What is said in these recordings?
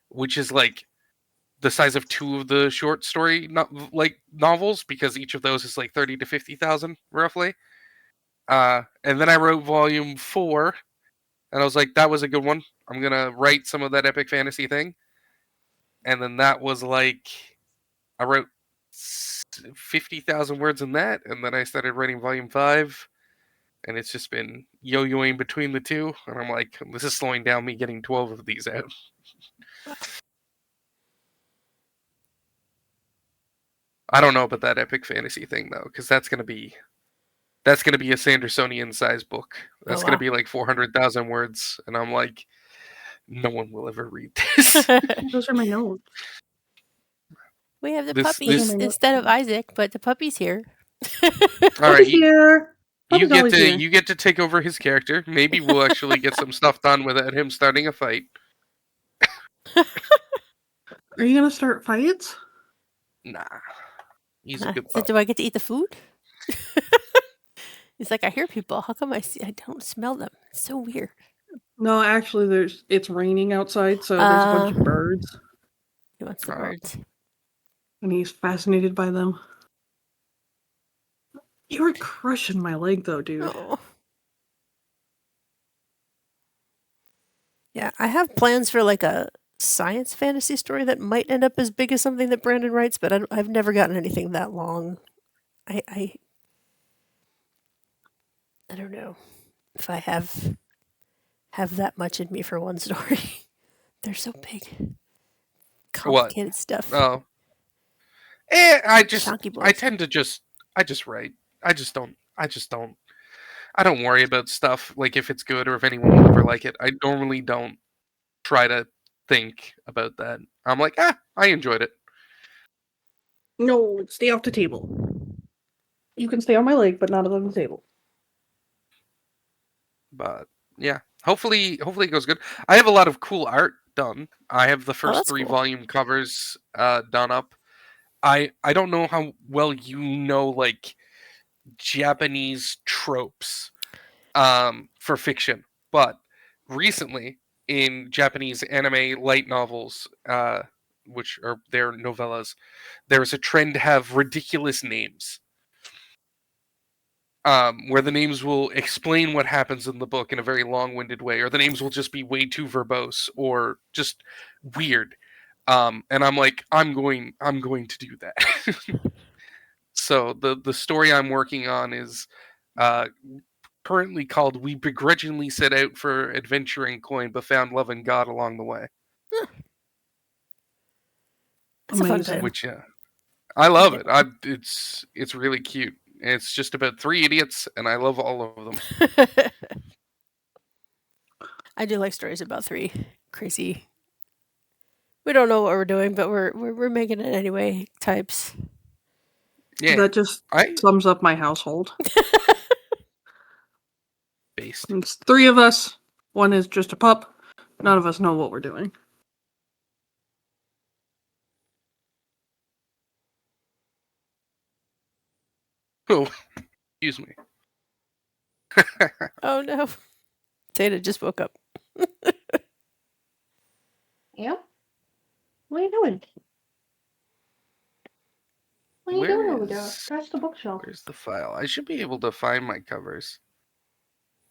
which is like the size of 2 of the short story novels, because each of those is like 30 to 50,000 roughly. And then I wrote volume 4, and I was like, that was a good one. I'm gonna write some of that epic fantasy thing. And then that was like, I wrote 50,000 words in that, and then I started writing volume 5, and it's just been yo-yoing between the two, and I'm like, this is slowing down me getting 12 of these out. I don't know about that epic fantasy thing though, because that's gonna be a Sandersonian size book. That's gonna be like 400,000 words, and I'm like, no one will ever read this. Those are my notes. We have the puppies instead of Isaac, but the puppy's here. All right, here. you get to take over his character. Maybe we'll actually get some stuff done without him starting a fight. Are you gonna start fights? Nah, he's a good pup. Do I get to eat the food? He's like, I hear people. How come I don't smell them? It's so weird. No, actually, it's raining outside, so there's a bunch of birds. He wants the birds. And he's fascinated by them. You were crushing my leg, though, dude. Oh. Yeah, I have plans for like a science fantasy story that might end up as big as something that Brandon writes, but I've never gotten anything that long. I don't know if I have that much in me for one story. They're so big, complicated stuff. Oh, I tend to just write. I don't worry about stuff like if it's good or if anyone will ever like it. I normally don't try to think about that. I'm like, I enjoyed it. No, stay off the table. You can stay on my leg, but not on the table. But yeah, hopefully it goes good. I have a lot of cool art done. I have the first 3 volume covers done up. I don't know how well you know like Japanese tropes for fiction, but recently in Japanese anime light novels, which are their novellas, there's a trend to have ridiculous names. Where the names will explain what happens in the book in a very long-winded way, or the names will just be way too verbose or just weird. And I'm like, I'm going to do that. So the story I'm working on is currently called "We Begrudgingly Set Out for Adventure and Coin, but Found Love and God Along the Way." That's a fun title. Which I love it. It's really cute. It's just about 3 idiots, and I love all of them. I do like stories about 3 crazy. We don't know what we're doing, but we're making it anyway. Types. Yeah, that just sums up my household. Based. It's 3 of us. 1 is just a pup. None of us know what we're doing. Oh, excuse me. Oh no. Tata just woke up. Yeah? What are you doing? What are you doing over there? That's the bookshelf. Where's the file? I should be able to find my covers.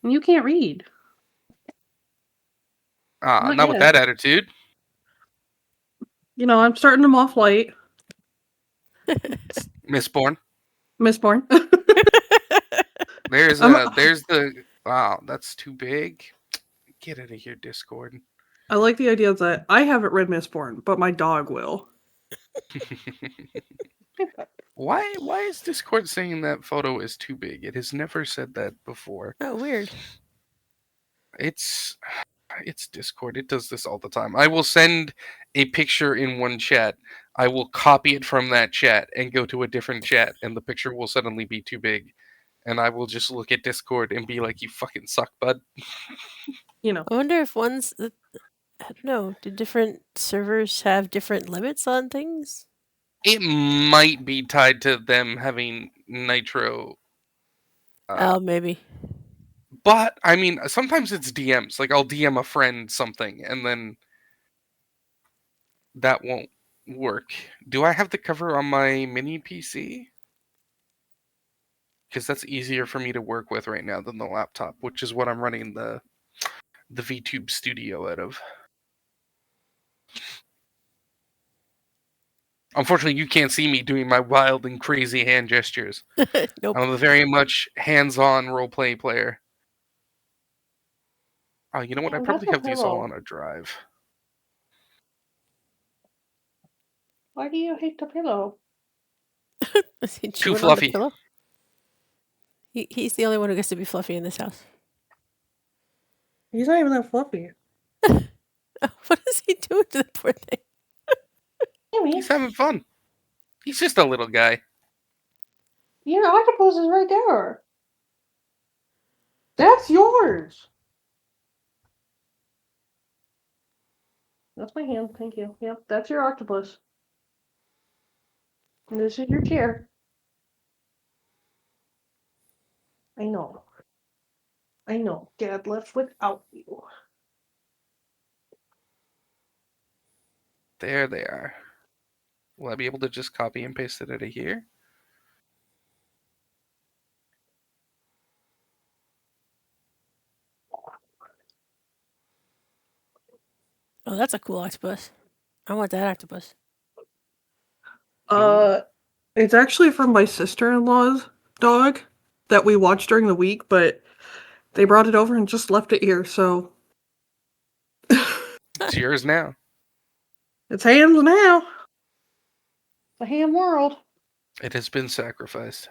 You can't read. Not with that attitude. You know, I'm starting them off light. Mistborn. There's the wow, that's too big. Get out of here, Discord. I like the idea that I haven't read Mistborn, but my dog will. Why is Discord saying that photo is too big? It has never said that before. Oh, weird. It's Discord. It does this all the time. I will send a picture in one chat. I will copy it from that chat and go to a different chat, and the picture will suddenly be too big. And I will just look at Discord and be like, "You fucking suck, bud." You know. I wonder if one's. I don't know. Do different servers have different limits on things? It might be tied to them having Nitro. Maybe. But I mean, sometimes it's DMs. Like I'll DM a friend something, and then that won't work. Do I have the cover on my mini PC? Because that's easier for me to work with right now than the laptop, which is what I'm running the VTube Studio out of. Unfortunately, you can't see me doing my wild and crazy hand gestures. Nope. I'm a very much hands-on roleplay player. Oh, you know what? I probably have these all on a drive. Why do you hate the pillow? Is he Too chewing on the fluffy. pillow? He's the only one who gets to be fluffy in this house. He's not even that fluffy. What is he doing to the poor thing? He's having fun. He's just a little guy. Your octopus is right there. That's yours. That's my hand. Thank you. Yep, that's your octopus. And this is your chair. I know. I know. Dad left without you. There they are. Will I be able to just copy and paste it out of here? Oh, that's a cool octopus. I want that octopus. It's actually from my sister-in-law's dog that we watched during the week, but they brought it over and just left it here, so It's yours now. it's Ham's now. The Ham world. It has been sacrificed.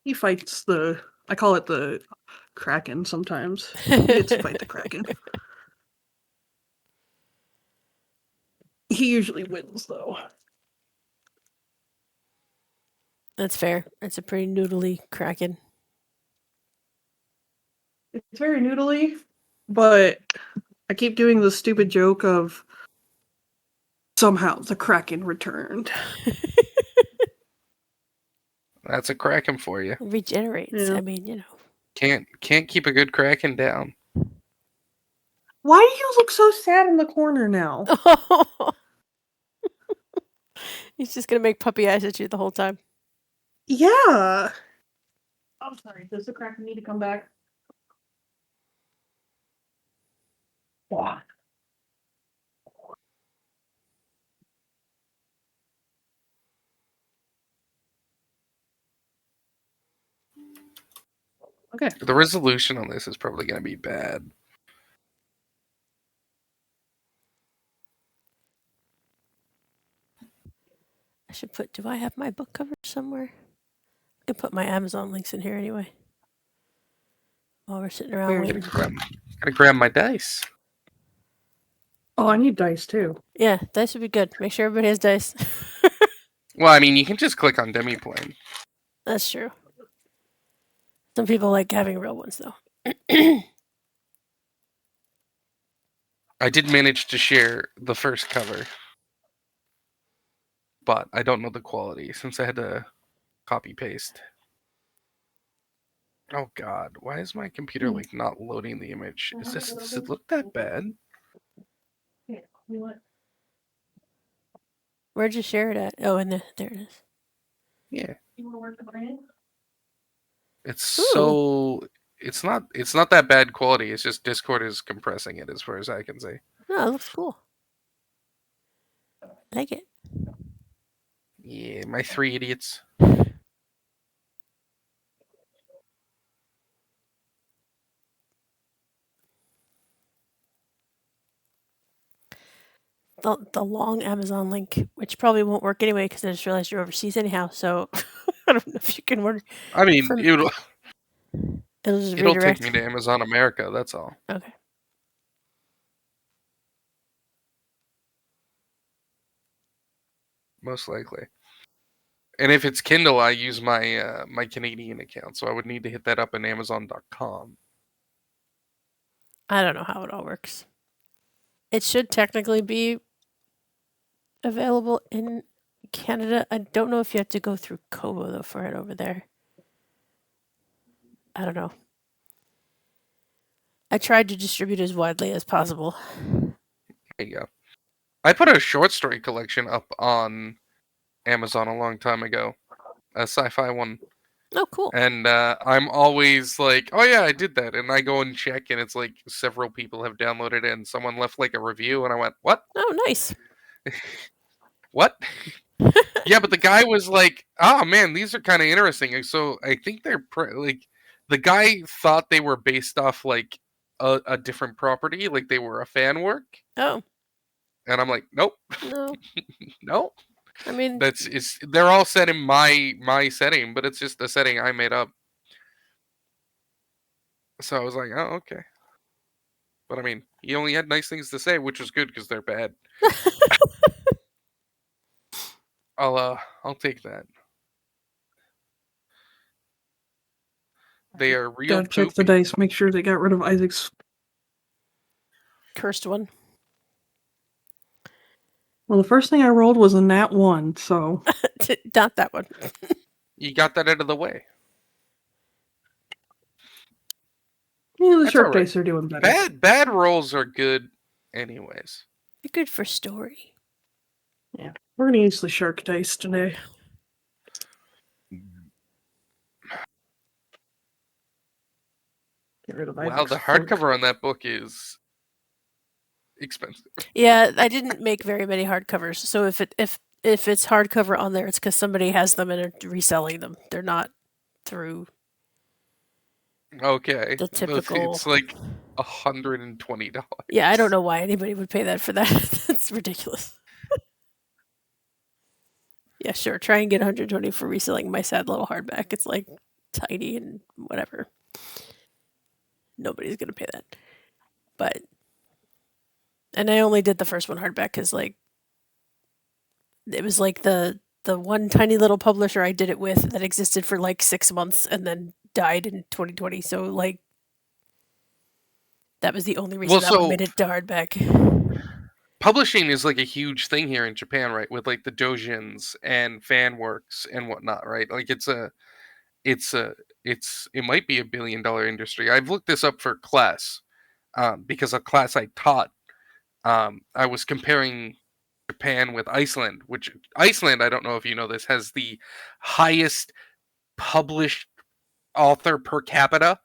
He fights I call it the Kraken sometimes. He gets to fight the Kraken. He usually wins, though. That's fair. It's a pretty noodly Kraken. It's very noodly, but I keep doing the stupid joke of somehow the Kraken returned. That's a Kraken for you. Regenerates. Yeah. I mean, you know. Can't keep a good Kraken down. Why do you look so sad in the corner now? He's just gonna make puppy eyes at you the whole time. Yeah. I'm sorry. Does the Kraken need to come back? Wow. Okay. The resolution on this is probably going to be bad. I should put. Do I have my book cover somewhere? I can put my Amazon links in here anyway. While we're sitting around Where? waiting. Gotta grab my dice. Oh, I need dice too. Yeah, dice would be good. Make sure everybody has dice. Well, I mean, you can just click on Demiplane. That's true. Some people like having real ones though. I did manage to share the first cover, but I don't know the quality since I had to copy paste. Oh God, why is my computer like not loading the image? Does it look that bad? Yeah, you know what? Where'd you share it at? Oh, there it is. Yeah. You want to work the brand? It's so it's not that bad quality. It's just Discord is compressing it as far as I can see. Oh, it looks cool. Like it. Yeah, my 3 idiots. The long Amazon link, which probably won't work anyway because I just realized you're overseas anyhow. So I don't know if you can order. I mean, It'll just it'll redirect. take me to Amazon America. That's all. Okay. Most likely. And if it's Kindle, I use my my Canadian account, so I would need to hit that up in Amazon.com. I don't know how it all works. It should technically be available in Canada. I don't know if you have to go through Kobo though for it over there. I don't know. I tried to distribute as widely as possible, There you go. I put a short story collection up on Amazon a long time ago, a sci-fi one. Oh, cool. And I'm always like, oh yeah, I did that. And I go and check, and it's like several people have downloaded it, and someone left like a review, and I went, what? Oh, nice. What? Yeah, but the guy was like, oh man, these are kind of interesting. And so I think they're like, the guy thought they were based off like a different property, like they were a fan work. Oh. And I'm like, nope. No. No. I mean, they're all set in my setting, but it's just a setting I made up. So I was like, oh, okay. But I mean, he only had nice things to say, which was good because they're bad. I'll take that. They are real. Gotta check the dice, make sure they got rid of Isaac's cursed one. Well, the first thing I rolled was a nat 1, so not that one. You got that out of the way. Yeah, the shark dice are doing better. Bad rolls are good anyways. They're good for story. Yeah. We're gonna use the shark dice today. Get rid of Wow, the hardcover on that book is expensive. Yeah, I didn't make very many hardcovers, so if it's hardcover on there, it's because somebody has them and are reselling them. They're not through. Okay. The typical. It's like $120. Yeah, I don't know why anybody would pay that for that. That's ridiculous. Yeah, sure. Try and get 120 for reselling my sad little hardback. It's like tiny and whatever. Nobody's gonna pay that. And I only did the first one hardback because like it was like the one tiny little publisher I did it with that existed for like 6 months and then died in 2020. So like that was the only reason that one made it to hardback. Publishing is like a huge thing here in Japan, right? With like the doujins and fan works and whatnot, right? Like it might be $1 billion industry. I've looked this up for class, because a class I taught, I was comparing Japan with Iceland, which Iceland, I don't know if you know this, has the highest published author per capita.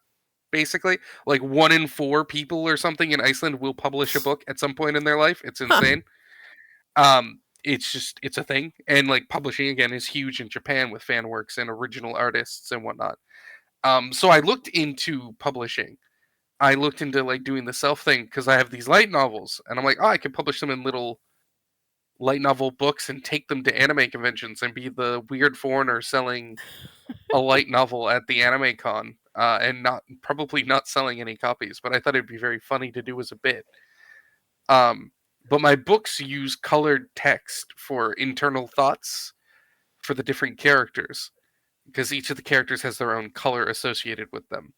Basically, like 1 in 4 people or something in Iceland will publish a book at some point in their life. It's insane. It's a thing. And like publishing again is huge in Japan with fan works and original artists and whatnot. So I looked into publishing. I looked into like doing the self thing because I have these light novels, and I'm like, oh, I could publish them in little light novel books and take them to anime conventions and be the weird foreigner selling a light novel at the anime con, and probably not selling any copies, but I thought it'd be very funny to do as a bit. But my books use colored text for internal thoughts for the different characters, because each of the characters has their own color associated with them.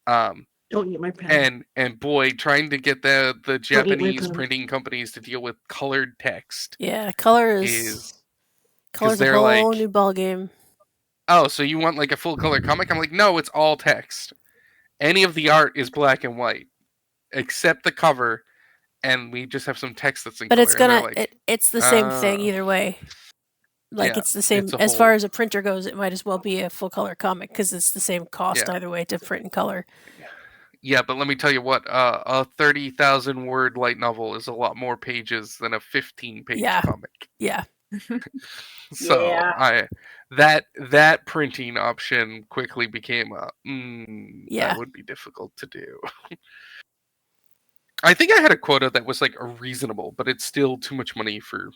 Don't eat my pen. And boy, trying to get the Japanese printing companies to deal with colored text. Yeah, color's a whole new ball game. Oh, so you want like a full color comic? I'm like, no, it's all text. Any of the art is black and white, except the cover, and we just have some text that's in color. But it's the same thing either way. Like, it's the same as far as a printer goes. It might as well be a full color comic because it's the same cost either way to print in color. Yeah, but let me tell you what, a 30,000 word light novel is a lot more pages than a 15-page comic. Yeah. So that printing option quickly became that would be difficult to do. I think I had a quota that was like reasonable, but it's still too much money for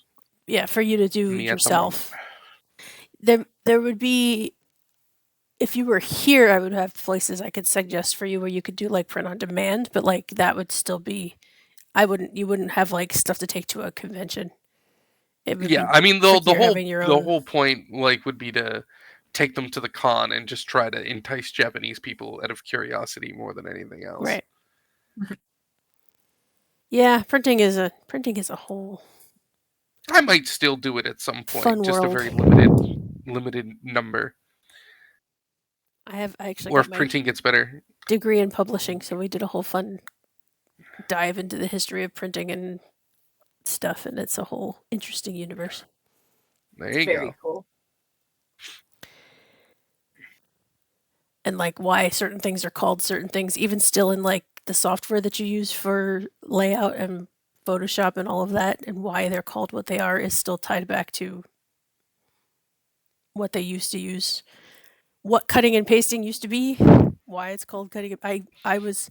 you to do yourself. There would be, if you were here, I would have places I could suggest for you where you could do like print on demand, but like that would still be, you wouldn't have like stuff to take to a convention. I mean the whole point like would be to take them to the con and just try to entice Japanese people out of curiosity more than anything else. Right. Yeah, printing is a whole. I might still do it at some point, just world. A very limited number. I actually or if printing gets better. Degree in publishing, so we did a whole fun dive into the history of printing and stuff, and it's a whole interesting universe. There you Very go. cool. And like why certain things are called certain things, even still in like the software that you use for layout and Photoshop and all of that, and why they're called what they are is still tied back to what they used to use, what cutting and pasting used to be, why it's called cutting. I was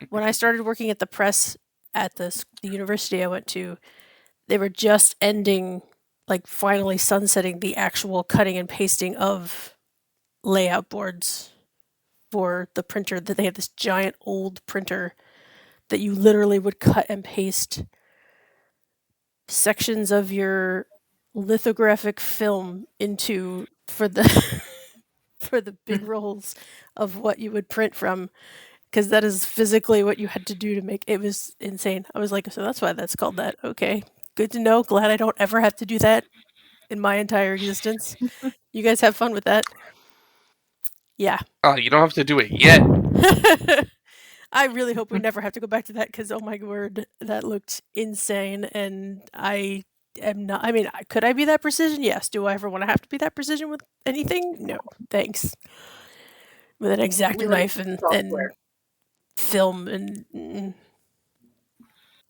when I started working at the press at the university I went to, they were just ending, like finally sunsetting the actual cutting and pasting of layout boards for the printer. That they had this giant old printer that you literally would cut and paste sections of your lithographic film into for the for the big rolls of what you would print from, because that is physically what you had to do to make it. Was insane. I was like, so that's why that's called that. Okay, good to know. Glad I don't ever have to do that in my entire existence. You guys have fun with that. Yeah. Oh, you don't have to do it yet. I really hope we never have to go back to that, because oh my word, that looked insane. And I am not. I mean, could I be that precision? Yes. Do I ever want to have to be that precision with anything? No, thanks. With an X-Acto knife and film and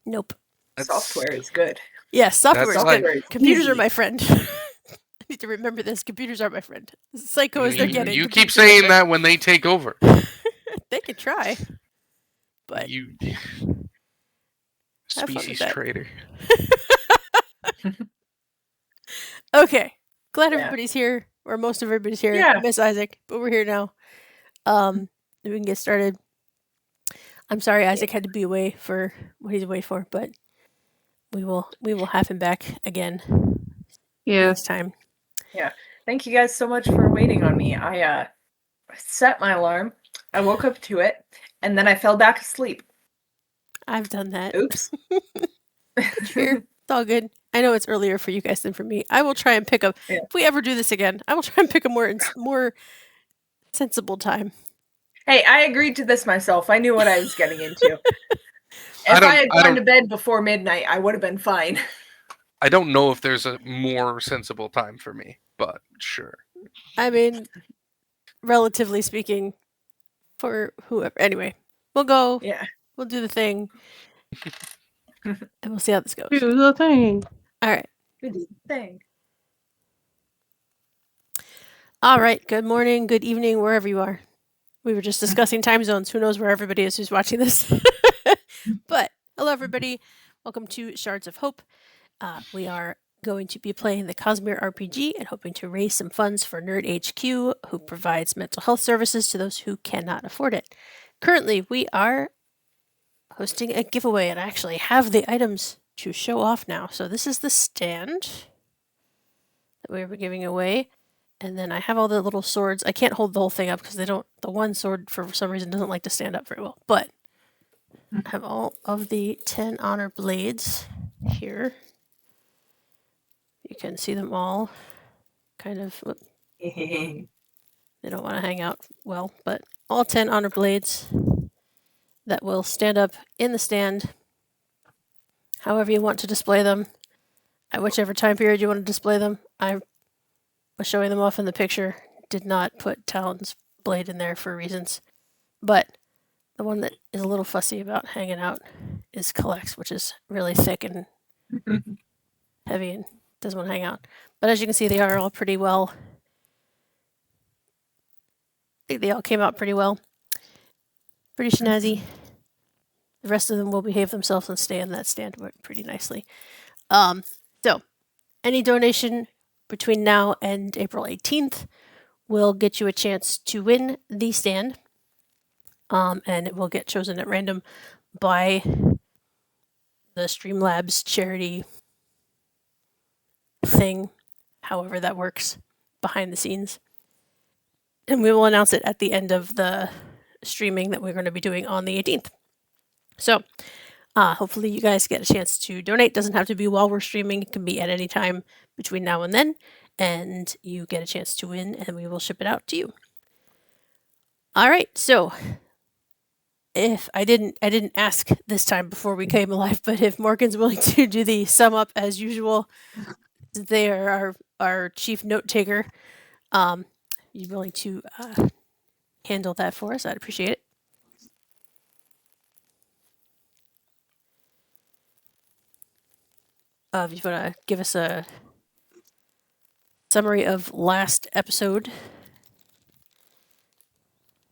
nope. Software is good. Yes, software is like, good. Computers are my friend. I need to remember this. Computers are my friend. Psycho as they're getting. You keep saying that when they take over. They could try. But you species traitor. Okay. Glad everybody's here, or most of everybody's here. Yeah. Miss Isaac, but we're here now. We can get started. I'm sorry Isaac had to be away for what he's away for, but we will have him back again. Next time. Yeah. Thank you guys so much for waiting on me. I set my alarm. I woke up to it, and then I fell back asleep. I've done that. Oops. Sure. It's all good. I know it's earlier for you guys than for me. I will try and pick up. Yeah. If we ever do this again, I will try and pick a more sensible time. Hey, I agreed to this myself. I knew what I was getting into. If I had gone to bed before midnight, I would have been fine. I don't know if there's a more sensible time for me, but sure. I mean, relatively speaking, for whoever. Anyway, we'll go. Yeah. We'll do the thing. And we'll see how this goes. Do the thing. All right. Do the thing. All right. Good morning, good evening, wherever you are. We were just discussing time zones. Who knows where everybody is who's watching this? But hello, everybody. Welcome to Shards of Hope. We are going to be playing the Cosmere RPG and hoping to raise some funds for Nerd HQ, who provides mental health services to those who cannot afford it. Currently, we are hosting a giveaway, and I actually have the items to show off now. So this is the stand that we were giving away. And then I have all the little swords. I can't hold the whole thing up because the one sword for some reason doesn't like to stand up very well. But I have all of the 10 honor blades here. You can see them all kind of. They don't want to hang out well, but all 10 honor blades that will stand up in the stand however you want to display them, at whichever time period you want to display them. I was showing them off in the picture. Did not put Talon's blade in there for reasons. But the one that is a little fussy about hanging out is Collects, which is really thick and heavy and doesn't want to hang out. But as you can see, they are all pretty well. They all came out pretty well. Pretty snazzy. The rest of them will behave themselves and stay on that stand pretty nicely. So, any donation between now and April 18th will get you a chance to win the stand. And it will get chosen at random by the Streamlabs charity thing, however that works behind the scenes. And we will announce it at the end of the streaming that we're going to be doing on the 18th. So, hopefully you guys get a chance to donate. Doesn't have to be while we're streaming. It can be at any time between now and then. And you get a chance to win, and we will ship it out to you. All right, so if I didn't ask this time before we came alive, but if Morgan's willing to do the sum up as usual, they are our chief note taker. You willing to handle that for us? I'd appreciate it. If you want to give us a summary of last episode.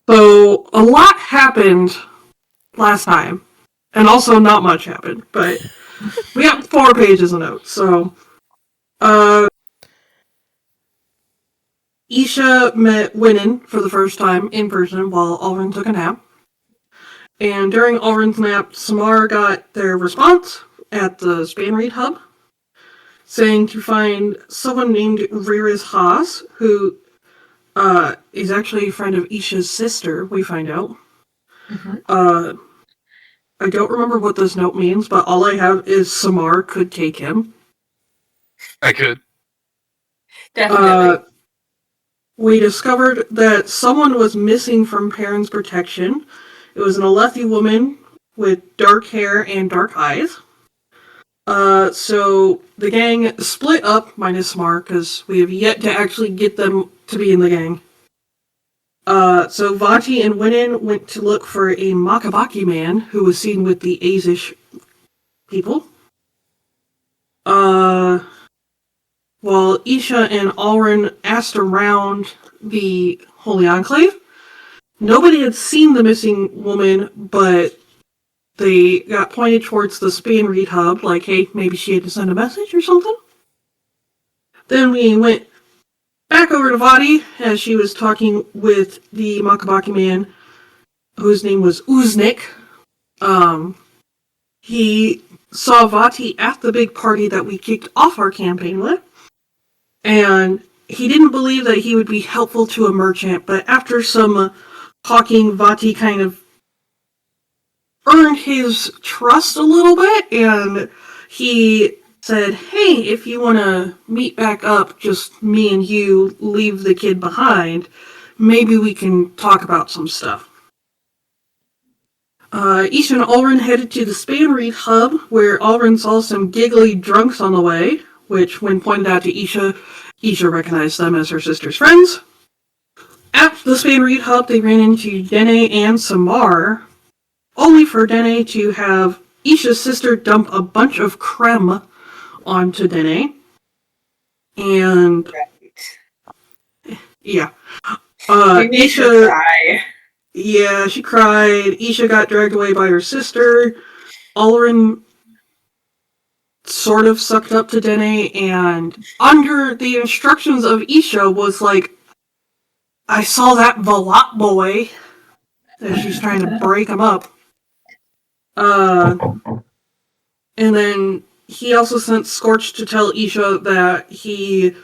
So, a lot happened last time. And also not much happened, but we got 4 pages of notes. So, Isha met Winnan for the first time in person while Alvin took a nap. And during Alvin's nap, Samar got their response at the Spanreed hub, saying to find someone named Riris Haas, who is actually a friend of Isha's sister, we find out. Mm-hmm. I don't remember what this note means, but all I have is Samar could take him. I could. Definitely. We discovered that someone was missing from Perrin's protection. It was an Alethi woman with dark hair and dark eyes. So the gang split up, minus Samar, because we have yet to actually get them to be in the gang. So Vati and Winnan went to look for a Makabaki man who was seen with the Azish people. While Isha and Alrin asked around the Holy Enclave, nobody had seen the missing woman, but they got pointed towards the Spanreed hub, like, hey, maybe she had to send a message or something. Then we went back over to Vati as she was talking with the Makabaki man, whose name was Uznik. He saw Vati at the big party that we kicked off our campaign with, and he didn't believe that he would be helpful to a merchant, but after some talking, Vati kind of earned his trust a little bit, and he said, hey, if you want to meet back up, just me and you, leave the kid behind, maybe we can talk about some stuff. Isha and Alrin headed to the Spanreed hub, where Alrin saw some giggly drunks on the way, which, when pointed out to Isha, Isha recognized them as her sister's friends. At the Spanreed hub, they ran into Dene and Samar, only for Dene to have Isha's sister dump a bunch of creme onto Dene. And Right. yeah. Isha cry. Yeah, she cried. Isha got dragged away by her sister. Alrin sort of sucked up to Dene, and under the instructions of Isha was like, I saw that Valat boy, as she's trying to break him up. And then he also sent Scorch to tell Isha that he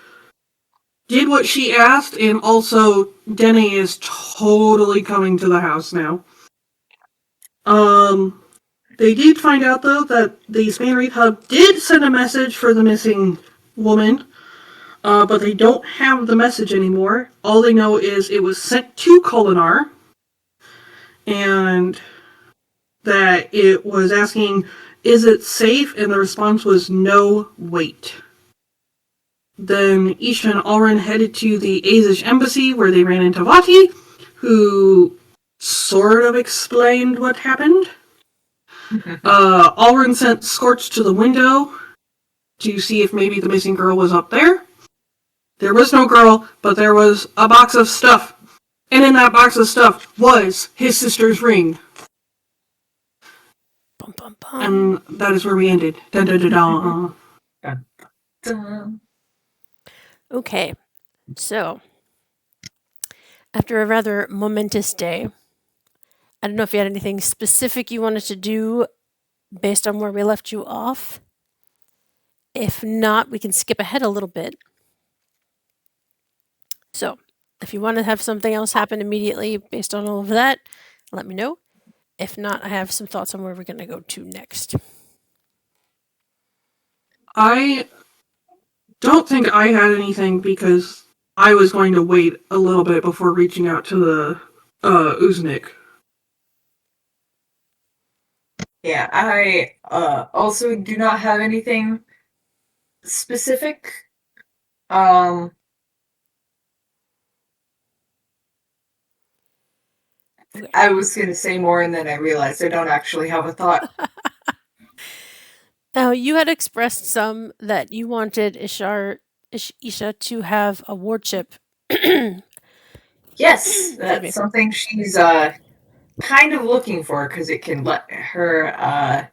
did what she asked, and also Dene is totally coming to the house now. They did find out, though, that the Spanreed hub did send a message for the missing woman, but they don't have the message anymore. All they know is it was sent to Kolinar, and that it was asking, is it safe? And the response was, no, wait. Then Isha and Alrin headed to the Azish embassy, where they ran into Vati, who sort of explained what happened. Alrin sent Scorch to the window to see if maybe the missing girl was up there. There was no girl, but there was a box of stuff. And in that box of stuff was his sister's ring. Bum, bum, bum. And that is where we ended. Dun, dun, dun, Dun. Okay, so after a rather momentous day, I don't know if you had anything specific you wanted to do based on where we left you off. If not, we can skip ahead a little bit. So, if you want to have something else happen immediately based on all of that, let me know. If not, I have some thoughts on where we're going to go to next. I don't think I had anything because I was going to wait a little bit before reaching out to the Uznik. Yeah, I also do not have anything specific. Okay. I was going to say more, and then I realized I don't actually have a thought. Now, you had expressed some that you wanted Isha to have a ward chip. Yes, that's something she's kind of looking for, because it can let her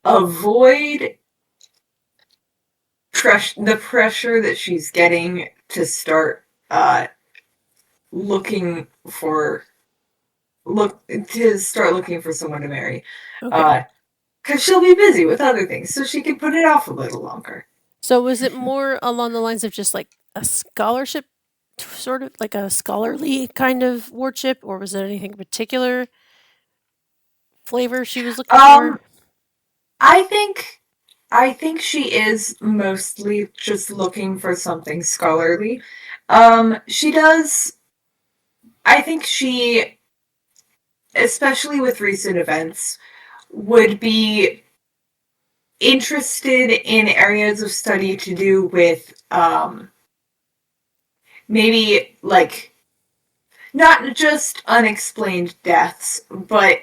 avoid the pressure that she's getting to start looking for someone to marry. Okay. Because she'll be busy with other things, so she can put it off a little longer. So was it more along the lines of just like a scholarship, sort of like a scholarly kind of ward chip, or was there anything particular flavor she was looking for? I think she is mostly just looking for something scholarly. She does. I think she, especially with recent events, would be interested in areas of study to do with maybe like not just unexplained deaths, but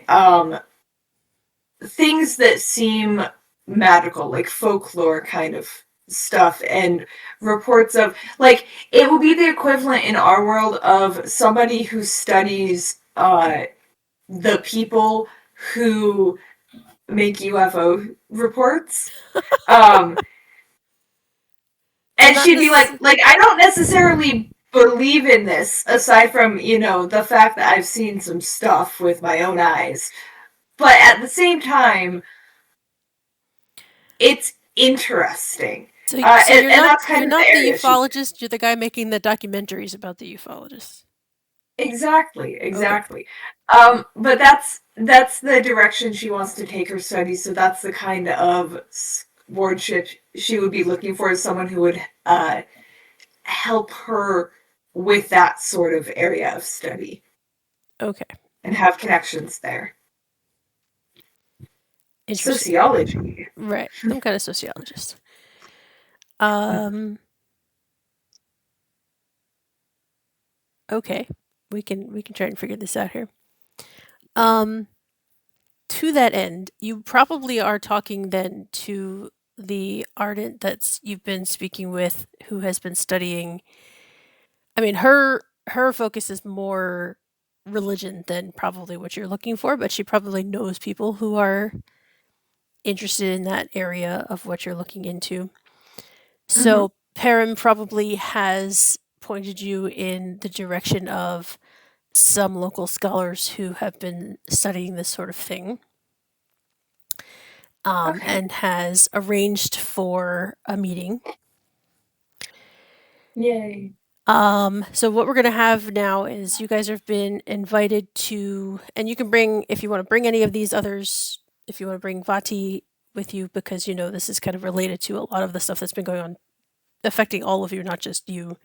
things that seem magical, like folklore kind of stuff, and reports of, like, it would be the equivalent in our world of somebody who studies the people who make UFO reports. And she'd be like, I don't necessarily believe in this, aside from, the fact that I've seen some stuff with my own eyes. But at the same time, it's interesting. So you're not the ufologist, you're the guy making the documentaries about the ufologists. Exactly. Okay. But that's the direction she wants to take her studies, so that's the kind of wardship she would be looking for, is someone who would help her with that sort of area of study. Okay. And have connections there. Sociology. Right. Some kind of sociologist. Okay. We can try and figure this out here. To that end, you probably are talking then to the ardent that's you've been speaking with, who has been studying. I mean, her focus is more religion than probably what you're looking for, but she probably knows people who are interested in that area of what you're looking into. So Perrin probably has pointed you in the direction of some local scholars who have been studying this sort of thing. And has arranged for a meeting. Yay. So what we're going to have now is you guys have been invited to, and you can bring, if you want to bring any of these others, if you want to bring Vati with you, because this is kind of related to a lot of the stuff that's been going on, affecting all of you, not just you.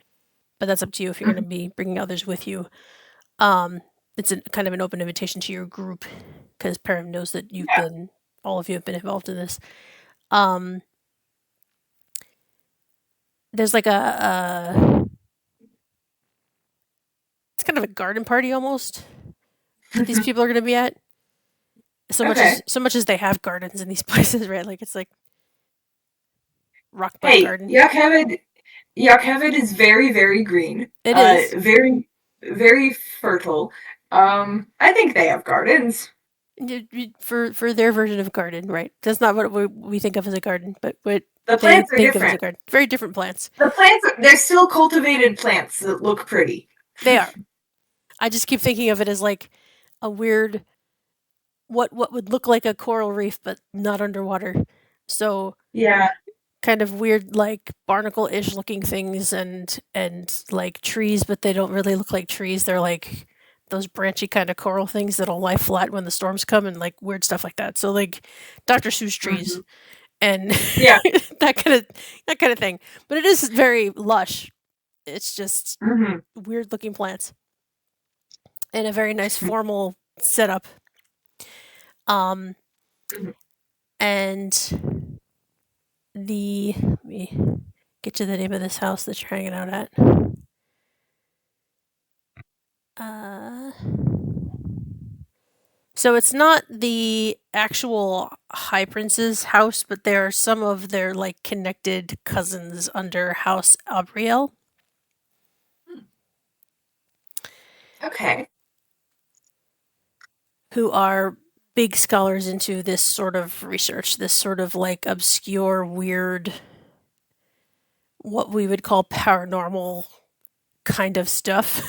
But that's up to you if you're going to be bringing others with you. It's kind of an open invitation to your group, because Perrin knows that all of you have been involved in this. There's like it's kind of a garden party almost that these people are going to be at. So much as they have gardens in these places, right? Like it's like rock bar garden. Yakhevid is very, very green. It is very, very fertile. I think they have gardens. For their version of garden, right? That's not what we think of as a garden, but what the plants are different. Very different plants. The plants, they're still cultivated plants that look pretty. They are. I just keep thinking of it as like a weird, what would look like a coral reef, but not underwater. So yeah, kind of weird, like barnacle-ish looking things, and like trees, but they don't really look like trees. They're like those branchy kind of coral things that'll lie flat when the storms come, and like weird stuff like that. So like Dr. Seuss trees, and that kind of thing. But it is very lush. It's just weird looking plants and a very nice formal setup. And let me get you the name of this house that you're hanging out at. So it's not the actual High Prince's house, but there are some of their like connected cousins under House Abriel. Okay. Who are big scholars into this sort of research, this sort of like obscure, weird, what we would call paranormal kind of stuff.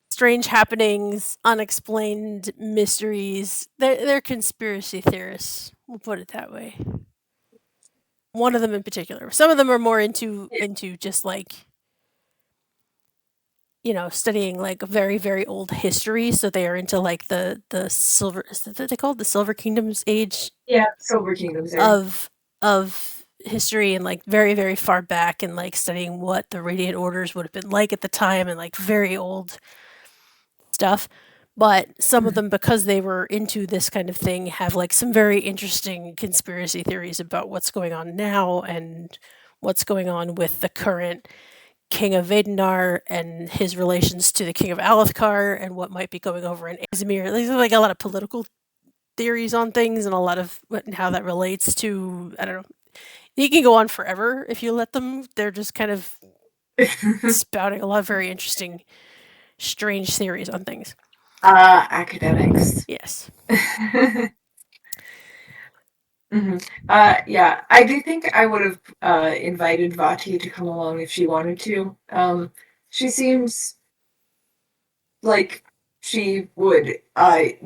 Strange happenings, unexplained mysteries. They're conspiracy theorists. We'll put it that way. One of them in particular. Some of them are more into just like studying like very very old history. So they are into like the silver. Is that what they called the Silver Kingdom's age? Yeah, Silver Kingdom's age of history and like very very far back and like studying what the Radiant Orders would have been like at the time and like very old stuff. But some of them, because they were into this kind of thing, have like some very interesting conspiracy theories about what's going on now and what's going on with the current King of Vedenar and his relations to the King of Alethkar and what might be going over in Azamir. There's like a lot of political theories on things and a lot of how that relates to, I don't know. You can go on forever if you let them. They're just kind of spouting a lot of very interesting, strange theories on things. Academics. Yes. Yeah, I do think I would have invited Vati to come along if she wanted to. She seems like she would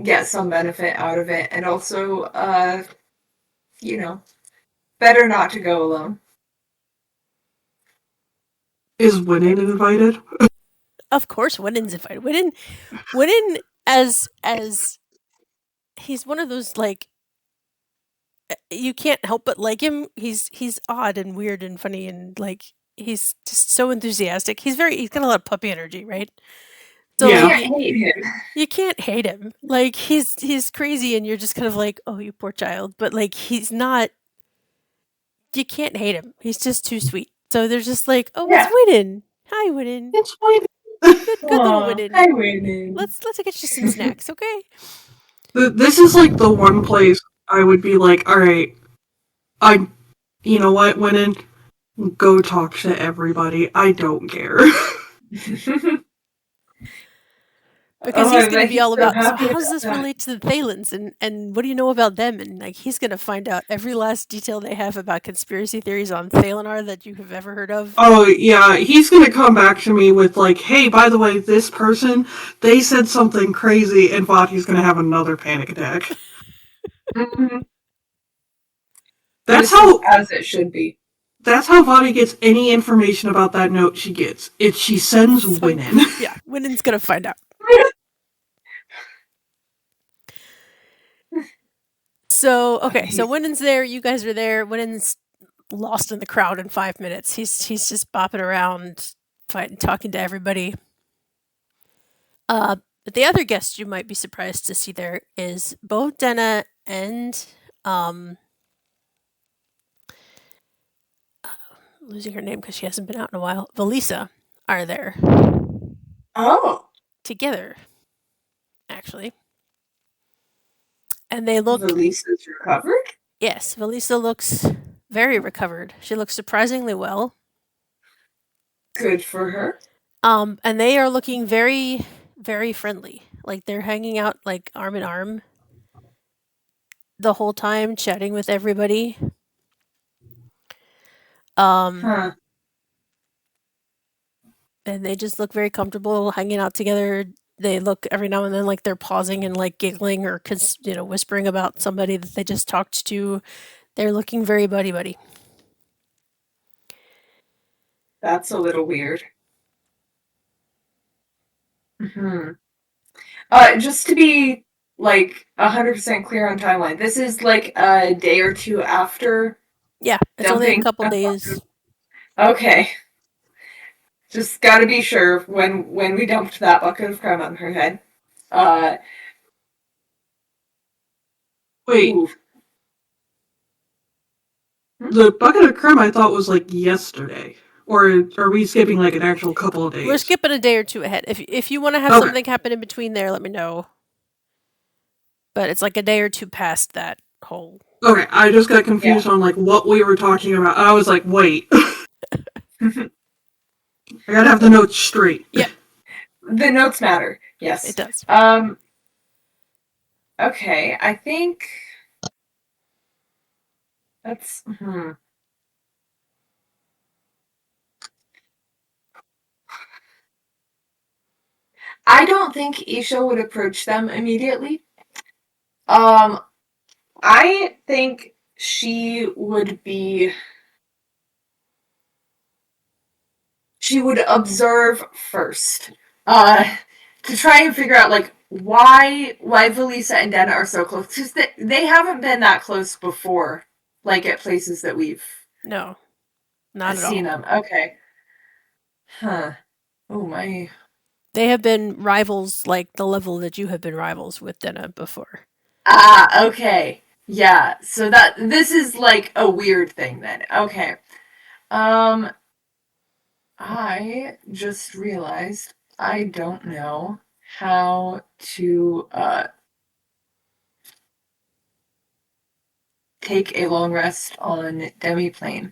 get some benefit out of it, and also, better not to go alone. Is Winnin invited? Of course, Winnin's invited. Winnin, as he's one of those like you can't help but like him. He's odd and weird and funny and like he's just so enthusiastic. He's got a lot of puppy energy, right? So you can't hate him. You can't hate him. Like he's crazy and you're just kind of like, oh, you poor child. But like he's not. You can't hate him. He's just too sweet. So they're just like, oh, it's Winnin. Hi, Winnin. It's Winnin. Good little Winnin. Hi, Winnin. Let's get you some snacks, okay? This is like the one place I would be like, all right, you know what, Winnin, go talk to everybody. I don't care. Because he's going to be all about, so how does this relate to the Thalens? And what do you know about them? And like he's going to find out every last detail they have about conspiracy theories on Thalenar that you have ever heard of. Oh, yeah, he's going to come back to me with like, hey, by the way, this person, they said something crazy, and Vati's going to have another panic attack. That's how... As it should be. That's how Vati gets any information about that note she gets. She sends Winnin. Yeah, Winnin's going to find out. So, okay, so Winnin's there, you guys are there. Winnin's lost in the crowd in 5 minutes. He's just bopping around, talking to everybody. But the other guest you might be surprised to see there is both Denna and losing her name because she hasn't been out in a while. Valisa are there. Oh. Together, actually. And they look... Valisa's recovered? Yes, Valisa looks very recovered. She looks surprisingly well. Good for her. And they are looking very, very friendly. Like they're hanging out like arm in arm the whole time, chatting with everybody. And they just look very comfortable hanging out together. They look every now and then like they're pausing and like giggling or whispering about somebody that they just talked to. They're looking very buddy. That's a little weird. Just to be like 100% clear on timeline, this is like a day or two after. Yeah, it's only a couple days. Okay. Just gotta be sure when we dumped that bucket of crap on her head. Wait. Ooh. The bucket of creme I thought was like yesterday. Or are we skipping like an actual couple of days? We're skipping a day or two ahead. If you want to have something happen in between there, let me know. But it's like a day or two past that whole. Okay, I just got confused on like what we were talking about. I was like, wait. I gotta have the notes straight. Yep. The notes matter. Yes. It does. Okay, I think that's I don't think Isha would approach them immediately. I think she would observe first. To try and figure out like why Valisa and Dena are so close. Because they haven't been that close before, like at places that we've not at seen all. them. Okay. Huh. Oh my. They have been rivals like the level that you have been rivals with Dena before. Ah, okay. Yeah. So this is like a weird thing then. Okay. I just realized I don't know how to take a long rest on Demiplane.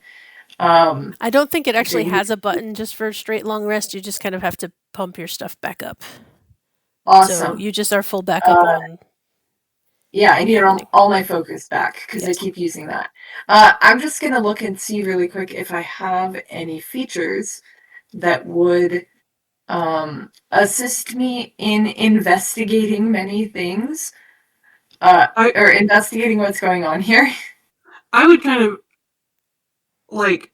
I don't think it actually has a button just for straight long rest. You just kind of have to pump your stuff back up. Awesome. So you just are full backup on. Yeah, I need all my focus back because I keep using that. I'm just going to look and see really quick if I have any features that would assist me in investigating many things. Or investigating what's going on here. I would kind of like,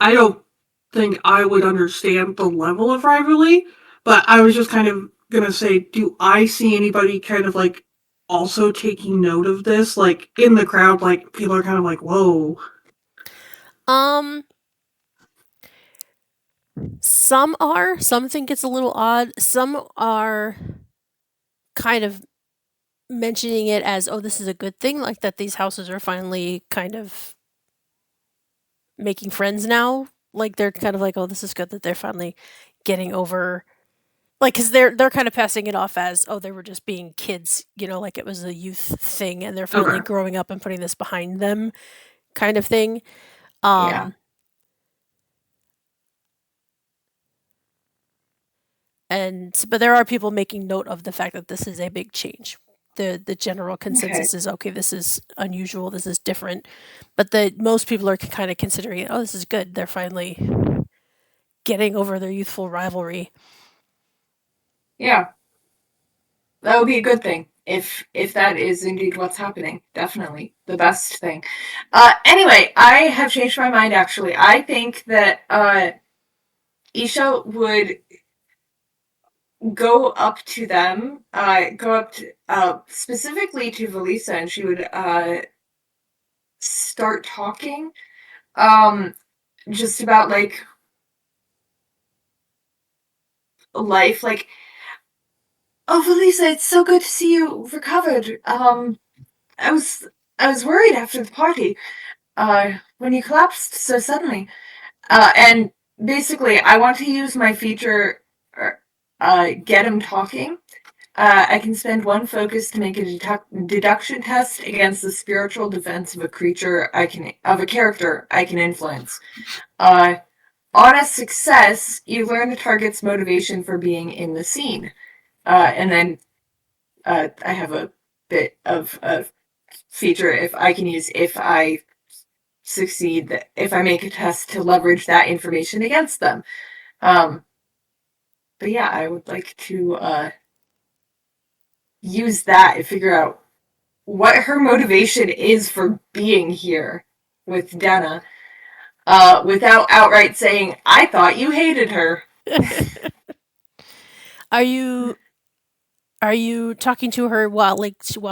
I don't think I would understand the level of rivalry, but I was just kind of gonna say, do I see anybody kind of like also taking note of this? Like in the crowd, like people are kind of like, whoa. Some are. Some think it's a little odd. Some are kind of mentioning it as, oh, this is a good thing, like that these houses are finally kind of making friends now. Like they're kind of like, oh, this is good that they're finally getting over, like, because they're kind of passing it off as, oh, they were just being kids, like it was a youth thing, and they're finally growing up and putting this behind them, kind of thing. Yeah. But there are people making note of the fact that this is a big change. The general consensus is, okay, this is unusual, this is different, but most people are kind of considering, oh, this is good, they're finally getting over their youthful rivalry. Yeah, that would be a good thing if that is indeed what's happening. Definitely the best thing. Anyway, I have changed my mind. Actually, I think that Isha would go up to them, go up to specifically to Valisa, and she would start talking, just about like life, like, oh, Valisa, it's so good to see you recovered. I was worried after the party, when you collapsed so suddenly. And basically, I want to use my feature, get him talking. I can spend one focus to make a deduction test against the spiritual defense of a creature of a character I can influence. On a success, you learn the target's motivation for being in the scene. And then I have a bit of a feature if I succeed, if I make a test to leverage that information against them. But yeah, I would like to use that and figure out what her motivation is for being here with Dena, without outright saying, I thought you hated her. Are you talking to her while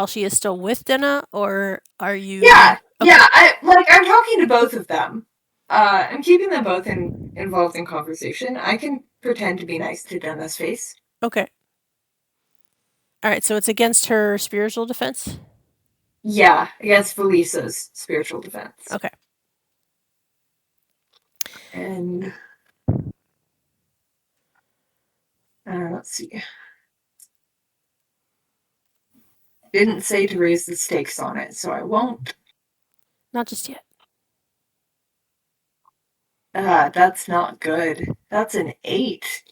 she is still with Dena, or are you? Yeah, okay. Yeah. I'm talking to both of them. I'm keeping them both involved in conversation. I can pretend to be nice to Dena's face. Okay. All right. So it's against her spiritual defense. Yeah, against Valisa's spiritual defense. Okay. And let's see. Didn't say to raise the stakes on it, so I won't. Not just yet. That's not good. That's an 8.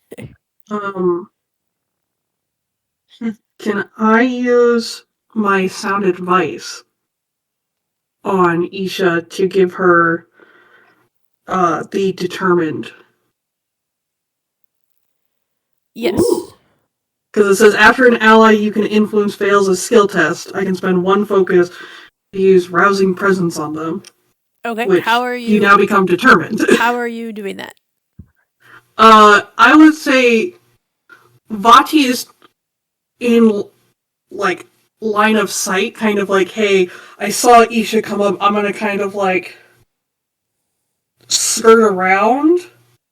Can I use my sound advice on Isha to give her the determined? Yes. Because it says after an ally you can influence fails a skill test, I can spend 1 focus to use rousing presence on them. Okay. Which how are you now become determined. How are you doing that? I would say Vati is in like line of sight, kind of like, hey, I saw Isha come up, I'm gonna kind of like skirt around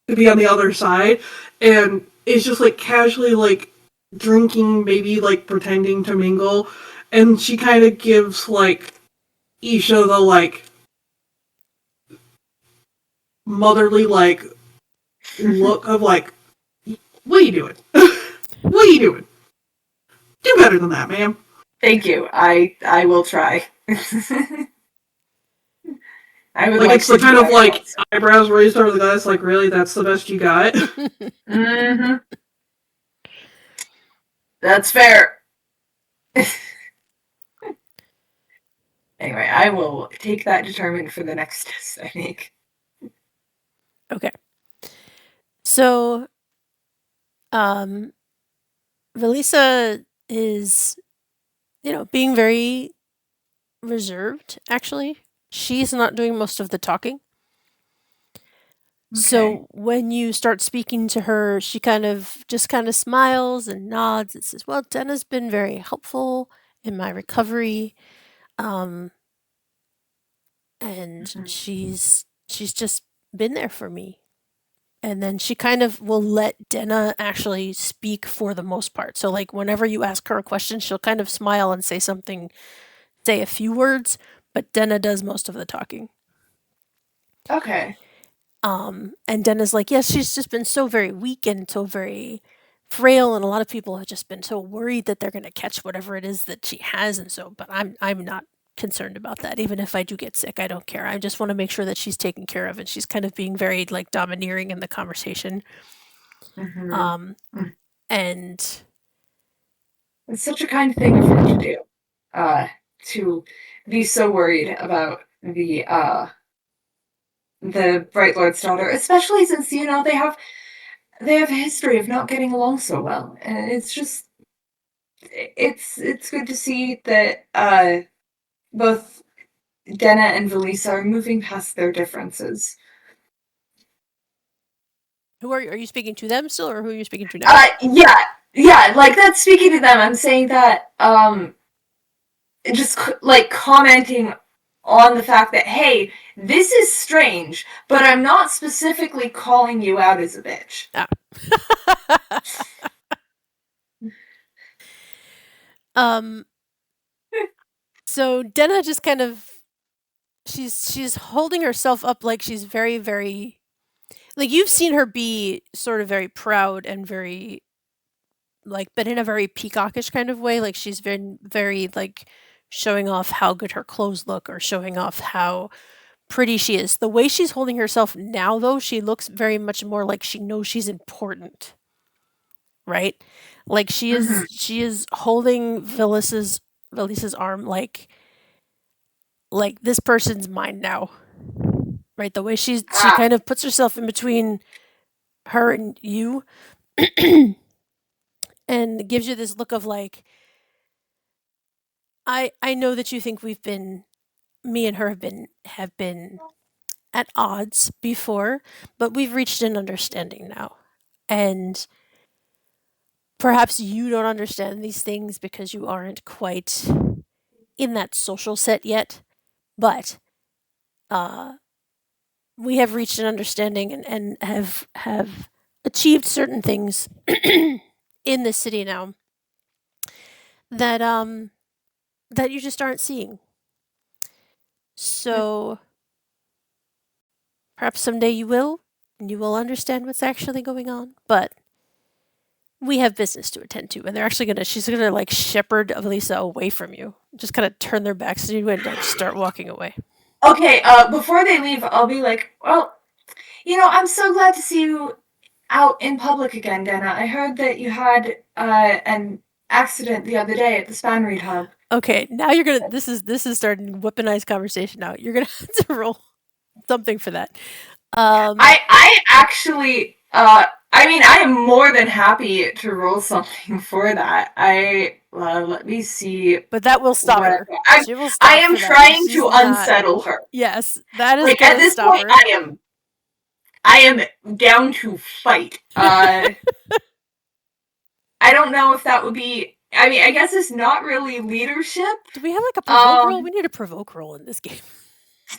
to be on the other side, and it's just like casually like drinking, maybe like pretending to mingle, and she kind of gives like Isha the like motherly like look of like, what are you doing? What are you doing? Do better than that, ma'am. Thank you. I will try. I would like it's the kind of like eyebrows raised over the glass, like, really, that's the best you got? Mm-hmm. That's fair. Anyway, I will take that determined for the next test I make. Okay. So, Valisa is, being very reserved, actually. She's not doing most of the talking. Okay. So when you start speaking to her, she kind of smiles and nods and says, well, Denna's been very helpful in my recovery. And she's just been there for me. And then she kind of will let Denna actually speak for the most part. So like whenever you ask her a question, she'll kind of smile and say a few words, but Denna does most of the talking. Okay. And Denna's like, yes, she's just been so very weak and so very frail, and a lot of people have just been so worried that they're going to catch whatever it is that she has, and so, but I'm not concerned about that. Even if I do get sick, I don't care. I just want to make sure that she's taken care of, and she's kind of being very like domineering in the conversation. And it's such a kind thing of her to do, to be so worried about the Bright Lord's daughter, especially since they have a history of not getting along so well, and it's just it's good to see that both Denna and Valisa are moving past their differences. Who are you speaking to them still, or who are you speaking to now? Yeah, like that's speaking to them. I'm saying that just like commenting on the fact that, hey, this is strange, but I'm not specifically calling you out as a bitch. Ah. So Denna just kind of she's holding herself up like she's very, very, like, you've seen her be sort of very proud and very, like, but in a very peacockish kind of way. Like she's been very like showing off how good her clothes look or showing off how pretty she is. The way she's holding herself now, though, she looks very much more like she knows she's important. Right? Like she is holding Valisa's arm like this person's mine now. Right? The way she kind of puts herself in between her and you and gives you this look of like, I know that you think me and her have been at odds before, but we've reached an understanding now. And perhaps you don't understand these things because you aren't quite in that social set yet, but we have reached an understanding and have achieved certain things in this city now that that you just aren't seeing. So perhaps someday you will, and you will understand what's actually going on. But we have business to attend to, and she's gonna like shepherd Elisa away from you. Just kind of turn their backs to you and like start walking away. Okay, before they leave, I'll be like, well, I'm so glad to see you out in public again, Dana. I heard that you had an accident the other day at the Spanreed Hub. Okay, now you're gonna. This is starting weaponized conversation. Now you're gonna have to roll something for that. I actually, I am more than happy to roll something for that. Let me see. But that will stop her. She will stop. I am trying to unsettle her. Yes, that is like at this stop point. Her. I am down to fight. I don't know if that would be. I mean, I guess it's not really leadership. Do we have like a provoke roll? We need a provoke roll in this game.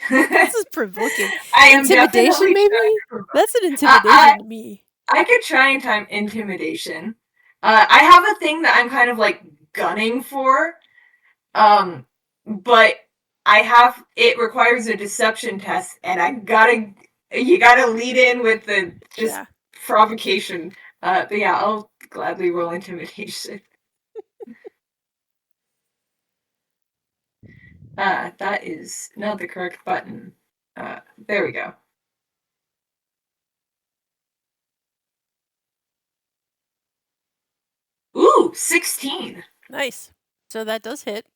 This is provoking. Intimidation, maybe? That's an intimidation to me. I could try and time intimidation. I have a thing that I'm kind of like gunning for. But it requires a deception test, and you gotta lead in with the provocation. But yeah, I'll gladly roll intimidation. That is not the correct button. There we go. Ooh, 16. Nice. So that does hit.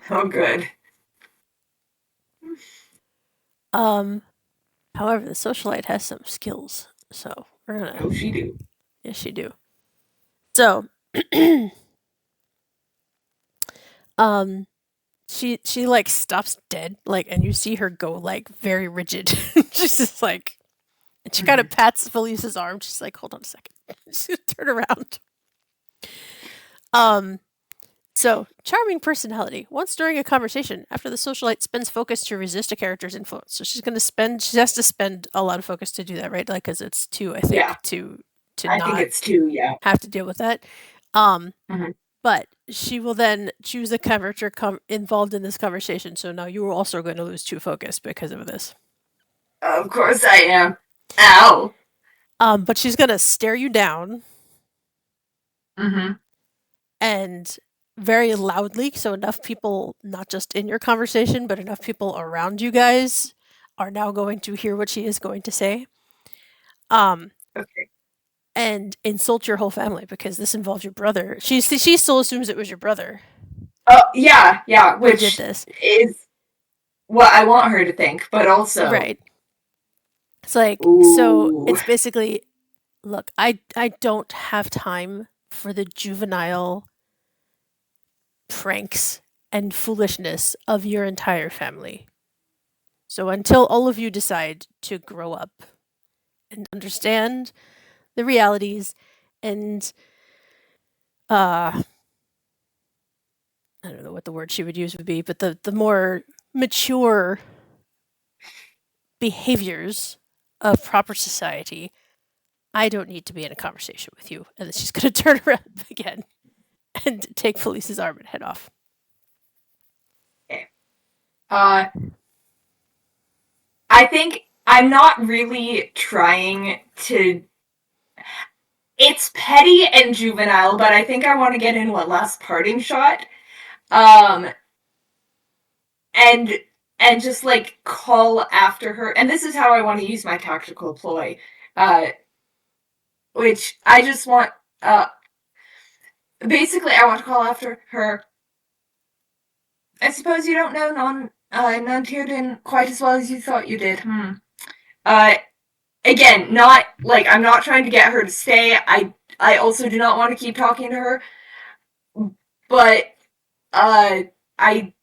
Oh, good. However, the socialite has some skills, so we're gonna. Oh, she do. Yes, she do. So, she like stops dead, like, and you see her go like very rigid. She's just like, and she kind of pats Felice's arm. She's like, "Hold on a second." She turn around. So, charming personality. Once during a conversation, after the socialite spends focus to resist a character's influence. So she has to spend a lot of focus to do that, right? Like, because it's 2, I think, yeah. I think it's 2, yeah. Have to deal with that. But she will then choose a character involved in this conversation. So now you are also going to lose 2 focus because of this. Of course I am. Ow! But she's going to stare you down. And very loudly, so enough people, not just in your conversation, but enough people around you guys are now going to hear what she is going to say. Okay. And insult your whole family because this involves your brother. She still assumes it was your brother. Yeah, which did this. Is what I want her to think, but also right. It's like So it's basically, look, I don't have time for the juvenile pranks and foolishness of your entire family. So until all of you decide to grow up and understand the realities and I don't know what the word she would use would be, but the more mature behaviors of proper society, I don't need to be in a conversation with you. And then she's going to turn around again and take Felice's arm and head off. Okay. I think I'm not really trying to. It's petty and juvenile, but I think I want to get in one last parting shot. And just like call after her. And this is how I want to use my tactical ploy. Which I just want basically I want to call after her. I suppose you don't know non-Tierden quite as well as you thought you did. Again, not like I'm not trying to get her to stay. I also do not want to keep talking to her. But I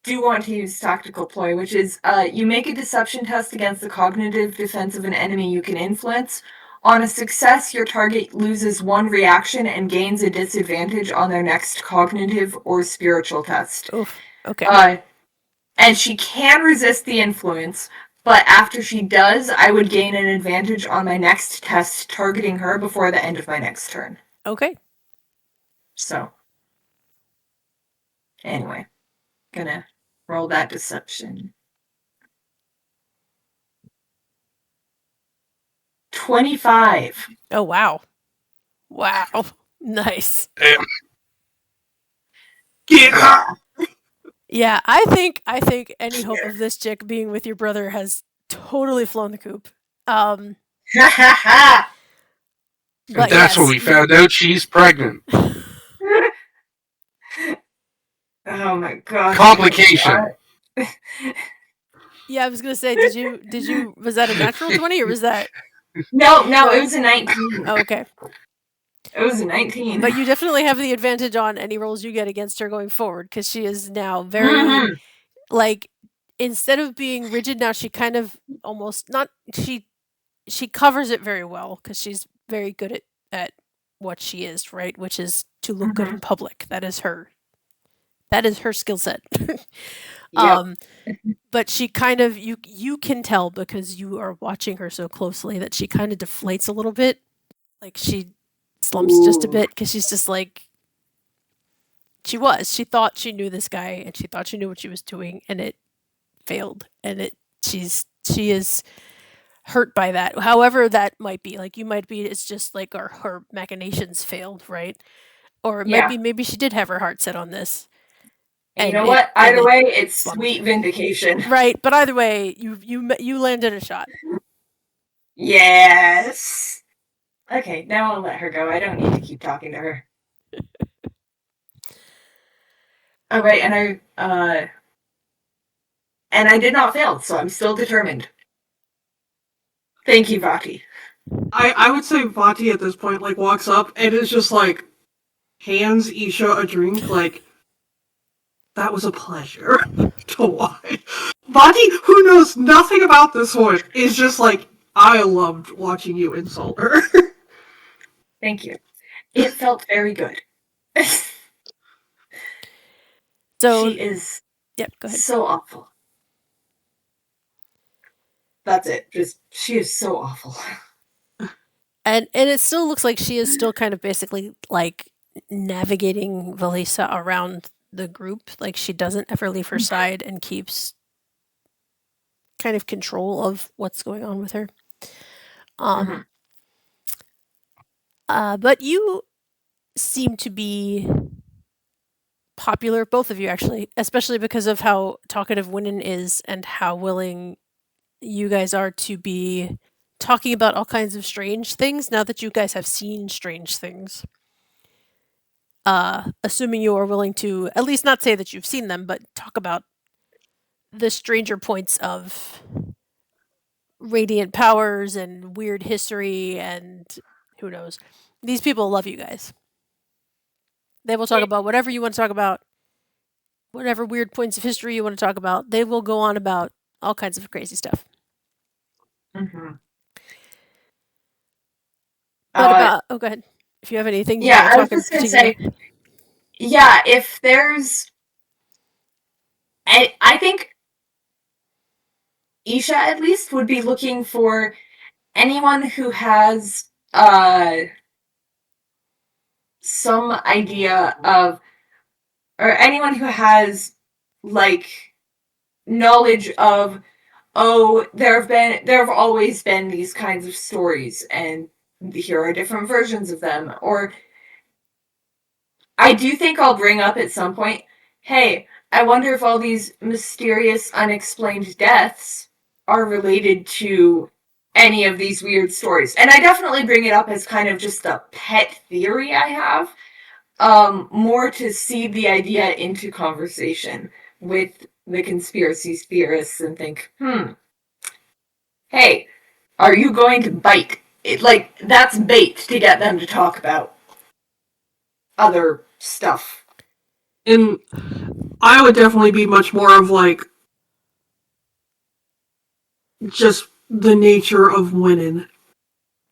do want to use tactical ploy, which is you make a deception test against the cognitive defense of an enemy you can influence. On a success, your target loses 1 reaction and gains a disadvantage on their next cognitive or spiritual test. Oof. Okay. And she can resist the influence, but after she does, I would gain an advantage on my next test targeting her before the end of my next turn. Okay. So, anyway. Gonna roll that deception. 25. Oh, wow. Wow. Nice. Damn. Get her! Yeah, I think any hope of this chick being with your brother has totally flown the coop. Ha ha ha! But that's when we found out she's pregnant. Oh my god. Complication. Yeah, I was gonna say, did you was that a natural 20 or was that? No, it was a 19. Oh, okay. It was a 19. But you definitely have the advantage on any rolls you get against her going forward, because she is now very like, instead of being rigid, now she kind of almost not she covers it very well because she's very good at what she is, right? Which is to look good in public. That is her skill set. Yep. But she kind of you can tell because you are watching her so closely that she kind of deflates a little bit. Like she slumps just a bit because she's just like she thought she knew this guy and she thought she knew what she was doing and it failed and she is hurt by that. However that might be. Like you might be it's just like her machinations failed, right? Or it might be maybe she did have her heart set on this. And you know what? Either way, it's sweet vindication. Right, but either way, you landed a shot. Yes. Okay, now I'll let her go. I don't need to keep talking to her. Oh right, and I did not fail, so I'm still determined. Thank you, Vati. I would say Vati at this point like walks up and is just like hands Isha a drink like that was a pleasure to watch. Vati, who knows nothing about this one, is just like I loved watching you insult her. Thank you. It felt very good. So she is go ahead. So awful. That's it. Just she is so awful. And it still looks like she is still kind of basically like navigating Valisa around the group. Like she doesn't ever leave her side and keeps kind of control of what's going on with her. But you seem to be popular, both of you actually, especially because of how talkative Winnan is and how willing you guys are to be talking about all kinds of strange things now that you guys have seen strange things. Assuming you are willing to at least not say that you've seen them, but talk about the stranger points of radiant powers and weird history and who knows. These people love you guys. They will talk about whatever you want to talk about, whatever weird points of history you want to talk about. They will go on about all kinds of crazy stuff. But go ahead. If you have anything you want to talk I was just going to say, if there's... I think Isha, at least, would be looking for anyone who has some idea of... Or anyone who has, like, knowledge of, oh, there have always been these kinds of stories, and here are different versions of them. Or I do think I'll bring up at some point, hey, I wonder if all these mysterious, unexplained deaths are related to any of these weird stories. And I definitely bring it up as kind of just a pet theory I have, more to seed the idea into conversation with the conspiracy theorists and think, hey, are you going to bite? Like, that's bait to get them to talk about other stuff. And I would definitely be much more of, like, just the nature of Winnan.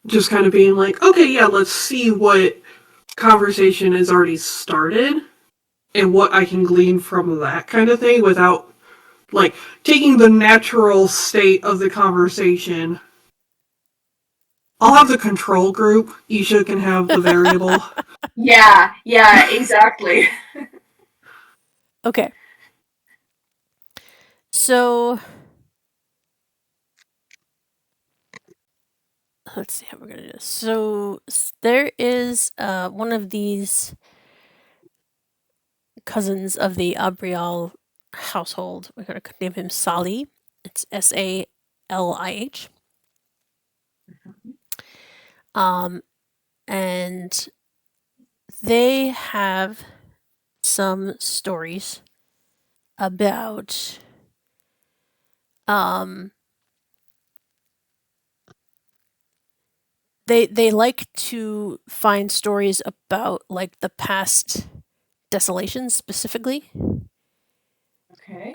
Just kind of being like, okay, yeah, let's see what conversation has already started and what I can glean from that kind of thing without, like, taking the natural state of the conversation. I'll have the control group. Isha can have the variable. Yeah, exactly. Okay. So let's see how we're gonna do this. So there is one of these cousins of the Abrial household. We're gonna name him Salih. It's Salih. And they have some stories about they like to find stories about like the past desolations specifically. Okay.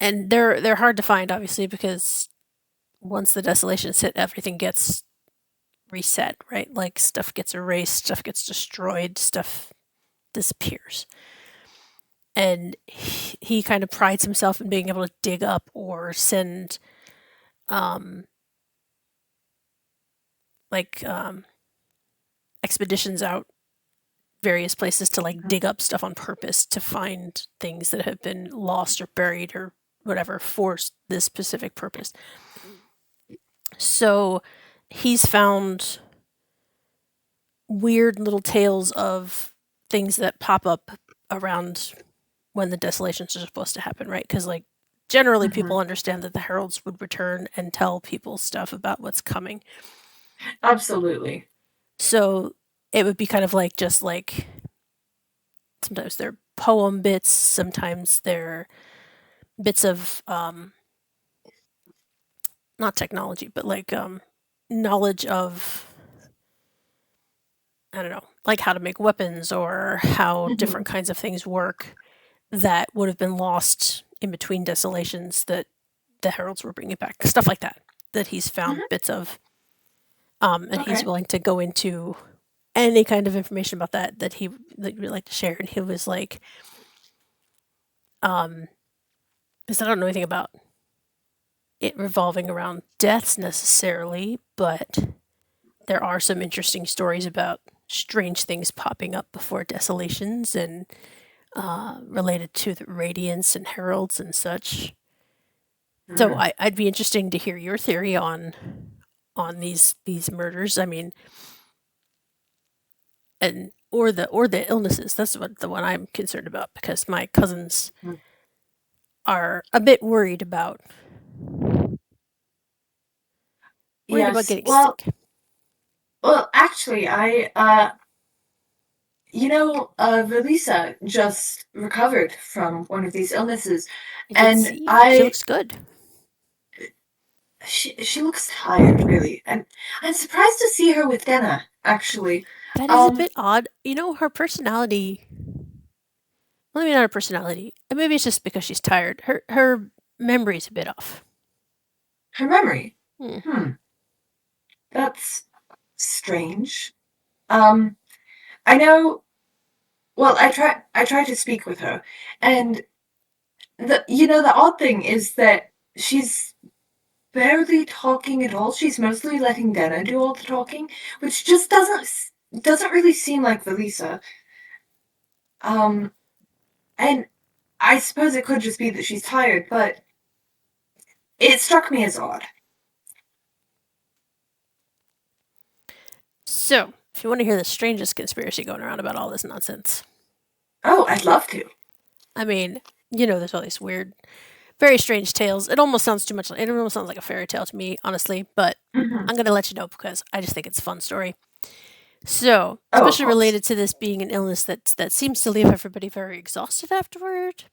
And they're hard to find obviously because once the desolations hit, everything gets reset, right? Like stuff gets erased, stuff gets destroyed, stuff disappears. And he kind of prides himself in being able to dig up or send expeditions out various places to like dig up stuff on purpose to find things that have been lost or buried or whatever for this specific purpose. So he's found weird little tales of things that pop up around when the desolations are supposed to happen, right? Because like generally people understand that the heralds would return and tell people stuff about what's coming. Absolutely. So it would be kind of like just like sometimes they're poem bits, sometimes they're bits of not technology, but like knowledge of, I don't know, like how to make weapons or how different kinds of things work that would have been lost in between desolations that the heralds were bringing back, stuff like that he's found bits of, and he's willing to go into any kind of information about that he would like to share. And he was like, because I don't know anything about it revolving around deaths necessarily, but there are some interesting stories about strange things popping up before desolations and related to the radiance and heralds and such. So I'd be interesting to hear your theory on these murders. I mean, and or the illnesses. That's what the one I'm concerned about because my cousins are a bit worried about getting sick. Well, actually, Velisa just recovered from one of these illnesses, and she looks good. She looks tired, really, and I'm surprised to see her with Denna. Actually, that is a bit odd. You know, her personality. Well, maybe not her personality. Maybe it's just because she's tired. Her memory's a bit off. Her memory. That's strange. I know. Well, I tried to speak with her, and the odd thing is that she's barely talking at all. She's mostly letting Denna do all the talking, which just doesn't really seem like Velisa. And I suppose it could just be that she's tired, but it struck me as odd. So, if you want to hear the strangest conspiracy going around about all this nonsense. Oh, I'd love to. I mean, there's all these weird, very strange tales. It almost sounds too much. It almost sounds like a fairy tale to me, honestly. But I'm going to let you know because I just think it's a fun story. So, especially related to this being an illness that seems to leave everybody very exhausted afterward.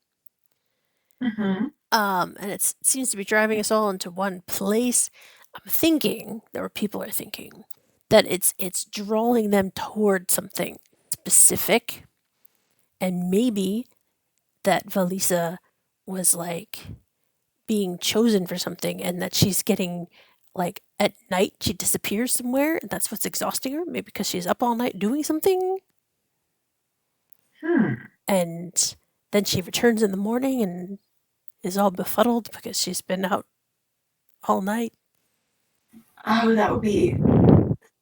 And it seems to be driving us all into one place. I'm thinking, or people are thinking, that it's drawing them toward something specific, and maybe that Velisa was like being chosen for something, and that she's getting like at night she disappears somewhere, and that's what's exhausting her. Maybe because she's up all night doing something, and then she returns in the morning and is all befuddled because she's been out all night. Oh, that would be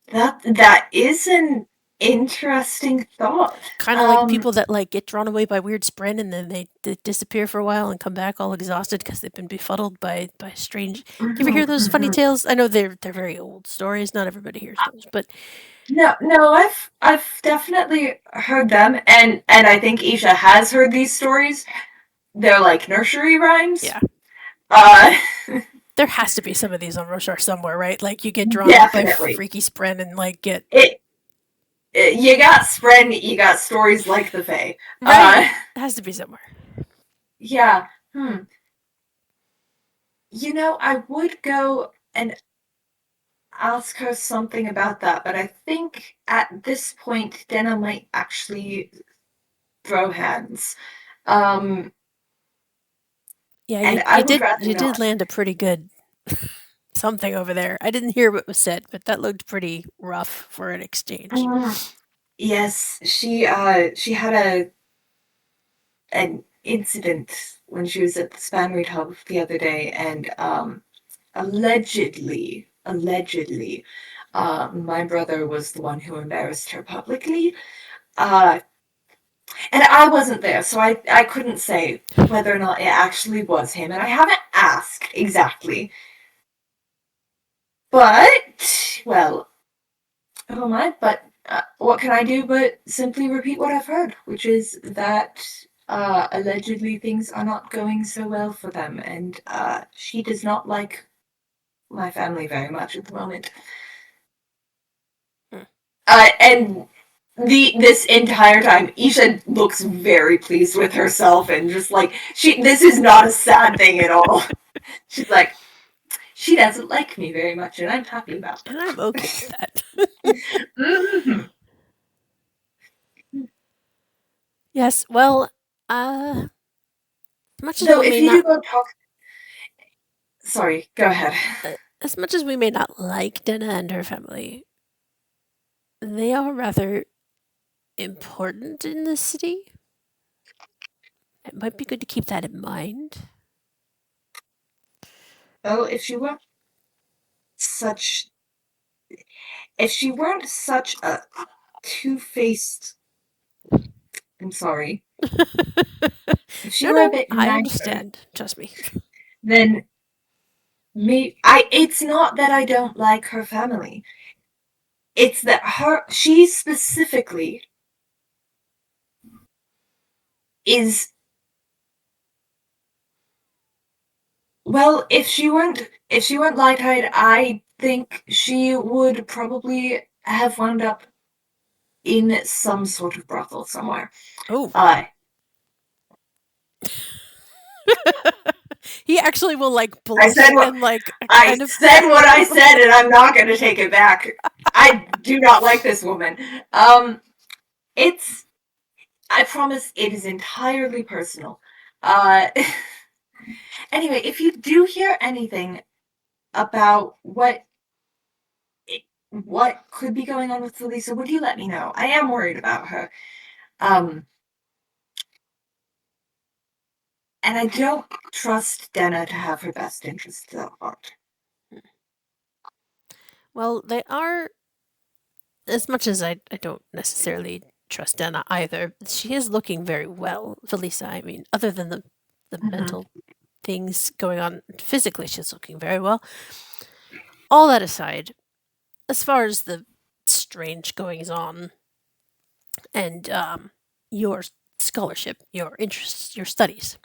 that is an interesting thought. Kind of like people that like get drawn away by weird spren and then they disappear for a while and come back all exhausted because they've been befuddled by strange. Do you ever hear those funny tales? I know they're very old stories. Not everybody hears those, but no, I've definitely heard them, and I think Isha has heard these stories. They're like nursery rhymes. Yeah. Uh, there has to be some of these on Roshar somewhere, right? Like you get drawn up by freaky spren and like get it. You got spren, you got stories like the Fae. Right. It has to be somewhere. Yeah. You know, I would go and ask her something about that, but I think at this point Denna might actually throw hands. Yeah, you did land a pretty good something over there. I didn't hear what was said, but that looked pretty rough for an exchange. Yes, she had an incident when she was at the Spanreed Hub the other day, and allegedly, my brother was the one who embarrassed her publicly. And I wasn't there, so I couldn't say whether or not it actually was him, and I haven't asked exactly. But, well, oh my, but what can I do but simply repeat what I've heard, which is that allegedly things are not going so well for them, and she does not like my family very much at the moment. And this entire time, Isha looks very pleased with herself and just like this is not a sad thing at all. She's like, she doesn't like me very much, and I'm happy about that. And I'm okay with that. Mm-hmm. Yes, well, much as so we if may you not, do go talk, sorry, go ahead. As much as we may not like Denna and her family, they are rather important in the city. It might be good to keep that in mind. Oh, if she weren't such a two-faced, I'm sorry. If she were a bit nicer, I understand. Trust me. Then it's not that I don't like her family. It's that she specifically is, well, if she weren't light-eyed, I think she would probably have wound up in some sort of brothel somewhere. Oh. He actually will like blush and like I said what I said, and I'm not going to take it back. I do not like this woman. I promise it is entirely personal. Anyway, if you do hear anything about what could be going on with Felisa, would you let me know? I am worried about her. And I don't trust Denna to have her best interests at heart. Well, they are, as much as I don't necessarily trust Denna either, she is looking very well, Felisa. I mean, other than the mental things going on physically, she's looking very well. All that aside, as far as the strange goings on and your scholarship, your interests, your studies,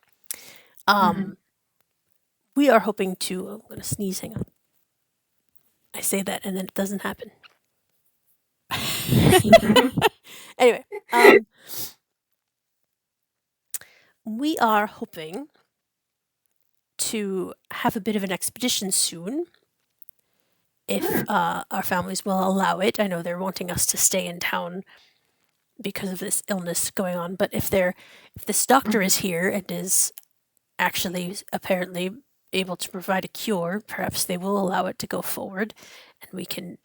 we are hoping to. I'm going to sneeze. Hang on. I say that and then it doesn't happen. Anyway, we are hoping to have a bit of an expedition soon. If our families will allow it. I know they're wanting us to stay in town because of this illness going on, but if this doctor is here and is actually apparently able to provide a cure, perhaps they will allow it to go forward and we can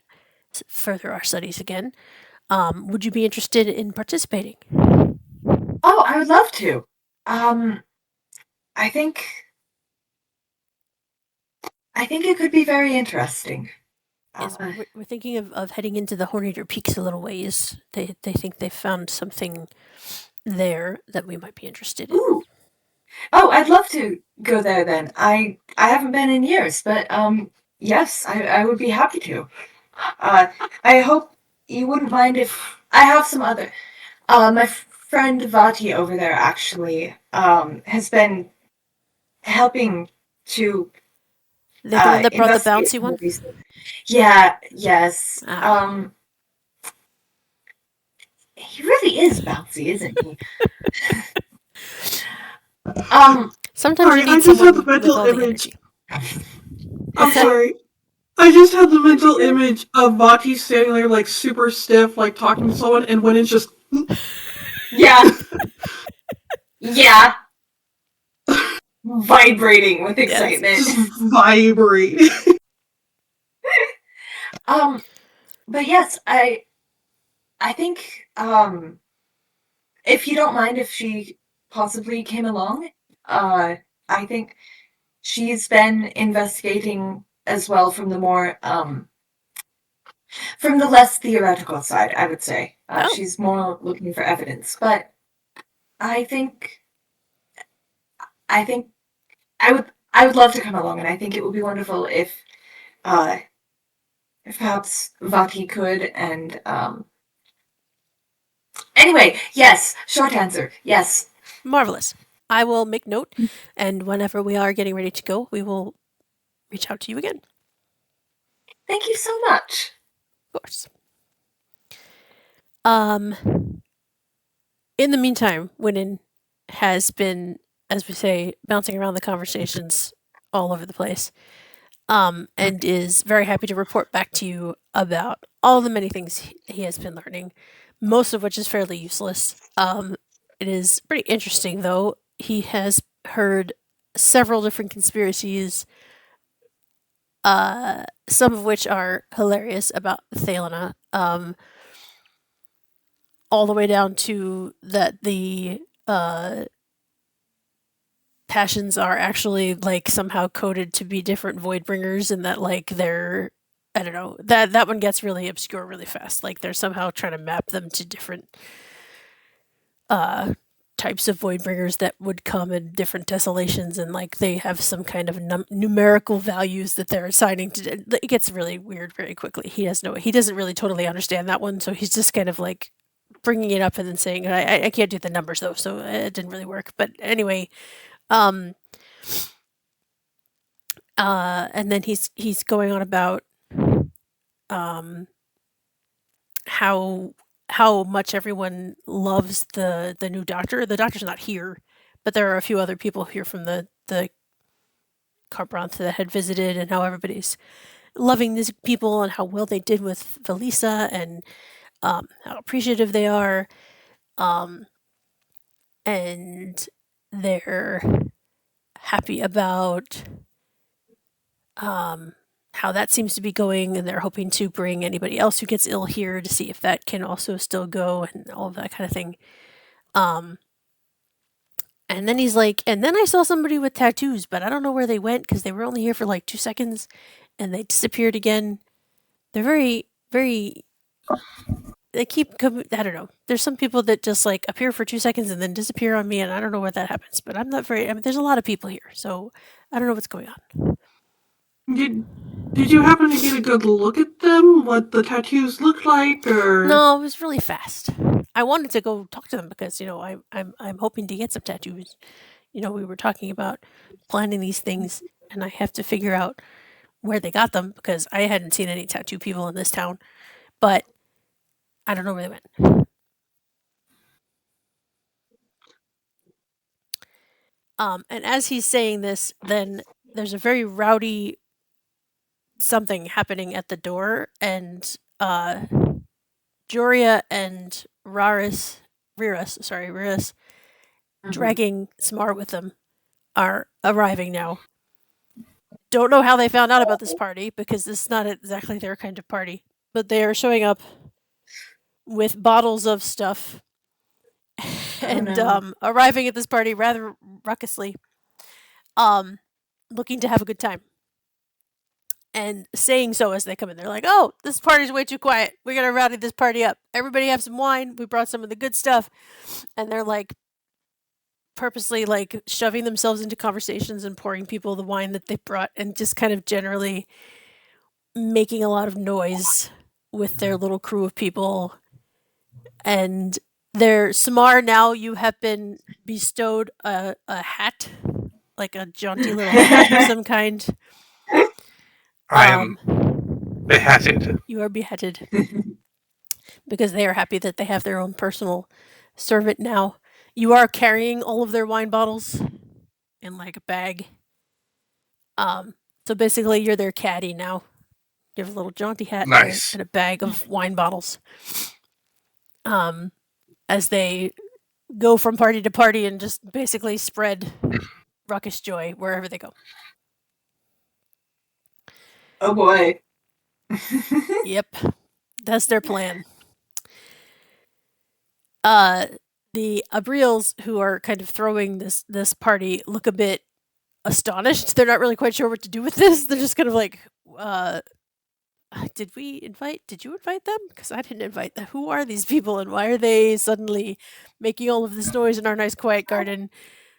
further our studies again. Would you be interested in participating? Oh, I would love to. I think it could be very interesting. We're thinking of heading into the Horneater Peaks a little ways. They think they found something there that we might be interested in. Ooh. Oh, I'd love to go there then. I haven't been in years, but yes, I would be happy to. I hope you wouldn't mind if I have some other. My friend Vati over there actually has been helping to The one that brought the investigate bouncy one? Yeah, yes. Ah. He really is bouncy, isn't he? Sometimes sorry, you need I just had the someone with mental all the image. energy. I'm sorry. I just had the mental image of Vati standing there, like, super stiff, like, talking to someone, and when it's just... Yeah. Yeah. Vibrating with excitement. Just vibrating. But yes, I think, if you don't mind if she possibly came along, I think she's been investigating as well from the more, from the less theoretical side, I would say. Oh. She's more looking for evidence, but I think I would love to come along, and I think it would be wonderful if perhaps Vati could, and anyway, yes, short answer, yes. Marvelous. I will make note, and whenever we are getting ready to go, we will reach out to you again. Thank you so much. Of course. In the meantime, Winnan has been, as we say, bouncing around the conversations all over the place, and is very happy to report back to you about all the many things he has been learning, most of which is fairly useless. It is pretty interesting, though. He has heard several different conspiracies, some of which are hilarious about Thelena, all the way down to that the passions are actually like somehow coded to be different void bringers, and that like they're, I don't know, that one gets really obscure really fast. Like they're somehow trying to map them to different types of void bringers that would come in different desolations, and like they have some kind of numerical values that they're assigning to. It gets really weird very quickly. He doesn't really totally understand that one, so he's just kind of like bringing it up and then saying, I can't do the numbers though, so it didn't really work. But anyway, and then he's going on about how much everyone loves the new doctor. The doctor's not here, but there are a few other people here from the Carbranth that had visited, and how everybody's loving these people and how well they did with Valisa, and how appreciative they are, and they're happy about how that seems to be going, and they're hoping to bring anybody else who gets ill here to see if that can also still go, and all of that kind of thing. And then he's like, and then I saw somebody with tattoos, but I don't know where they went because they were only here for like 2 seconds and they disappeared again. They're very, very, they keep coming. I don't know. There's some people that just like appear for 2 seconds and then disappear on me, and I don't know where that happens, but I'm not very, I mean, there's a lot of people here, so I don't know what's going on. Did you happen to get a good look at them? What the tattoos look like, or No, it was really fast. I wanted to go talk to them because I'm hoping to get some tattoos. We were talking about planning these things, and I have to figure out where they got them because I hadn't seen any tattoo people in this town, but I don't know where they went. And as he's saying this, then there's a very rowdy something happening at the door, and Joria and Riris, dragging Smar with them, are arriving now. Don't know how they found out about this party, because this is not exactly their kind of party, but they are showing up with bottles of stuff and arriving at this party rather ruckusly, looking to have a good time. and saying so as they come in. They're like, "Oh, this party's way too quiet. We gotta rowdy this party up. Everybody have some wine. We brought some of the good stuff." And they're like purposely like shoving themselves into conversations and pouring people the wine that they brought, and just kind of generally making a lot of noise with their little crew of people. And Samar, now you have been bestowed a hat, like a jaunty little hat of some kind. I am beheaded. You are beheaded. Because they are happy that they have their own personal servant now. You are carrying all of their wine bottles in like a bag. So basically you're their caddy now. You have a little jaunty hat Nice. and a bag of wine bottles. As they go from party to party and just basically spread ruckus joy wherever they go. Oh boy. Yep. That's their plan. The Abriels, who are kind of throwing this party, look a bit astonished. They're not really quite sure what to do with this. They're just kind of like, did you invite them? Because I didn't invite them. Who are these people and why are they suddenly making all of this noise in our nice quiet garden?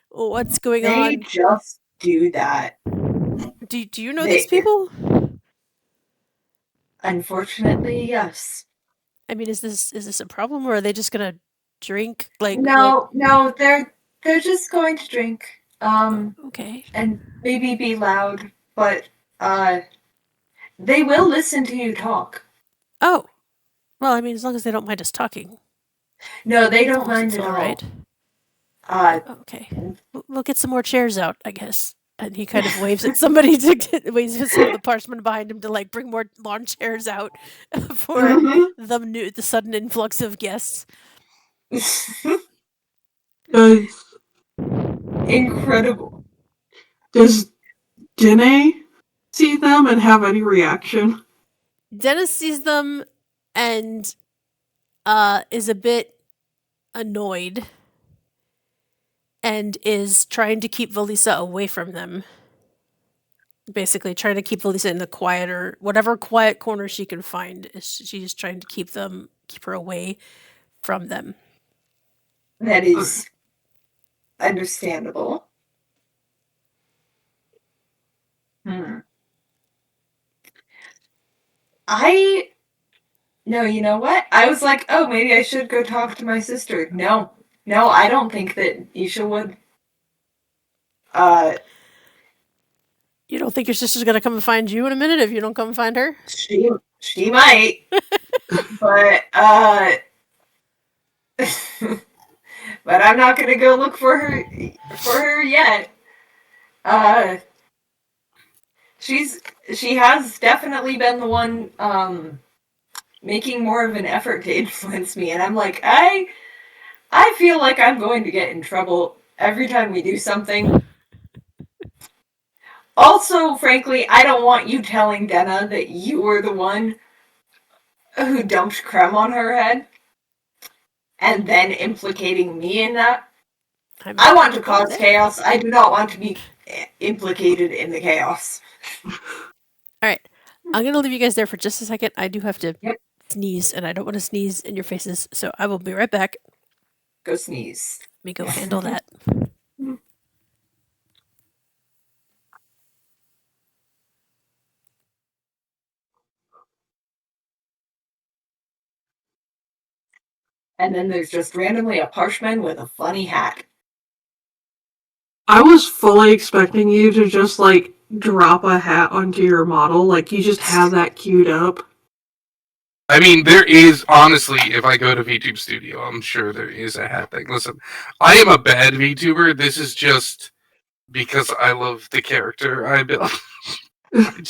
What's going on? They just do that. Do you know these people? Unfortunately, yes. I mean, is this a problem, or are they just gonna drink? Like no, they're just going to drink. Okay. And maybe be loud, but they will listen to you talk. Oh, well, I mean, as long as they don't mind us talking. No, they don't mind at all. Right. Okay, we'll get some more chairs out, I guess. And he kind of waves at somebody waves at some of the parchment behind him to like bring more lawn chairs out for the sudden influx of guests. Incredible. Does Dene see them and have any reaction? Dennis sees them and is a bit annoyed and is trying to keep Valisa away from them. Basically trying to keep Valisa in the whatever quiet corner she can find. She's trying to keep her away from them. That is understandable. No, you know what? I was like, oh, maybe I should go talk to my sister. No, I don't think that Isha would. You don't think your sister's gonna come and find you in a minute if you don't come and find her? She might. But but I'm not gonna go look for her yet. She has definitely been the one making more of an effort to influence me, and I'm like, I feel like I'm going to get in trouble every time we do something. Also, frankly, I don't want you telling Denna that you were the one who dumped creme on her head and then implicating me in that. I want to cause chaos. I do not want to be implicated in the chaos. Alright. I'm going to leave you guys there for just a second. I do have to sneeze, and I don't want to sneeze in your faces, so I will be right back. Go sneeze. Let me go handle that. And then there's just randomly a parchman with a funny hat. I was fully expecting you to just, like, drop a hat onto your model. Like, you just have that queued up. I mean, there is, honestly, if I go to VTube Studio, I'm sure there is a hat thing. Listen, I am a bad VTuber. This is just because I love the character I built. I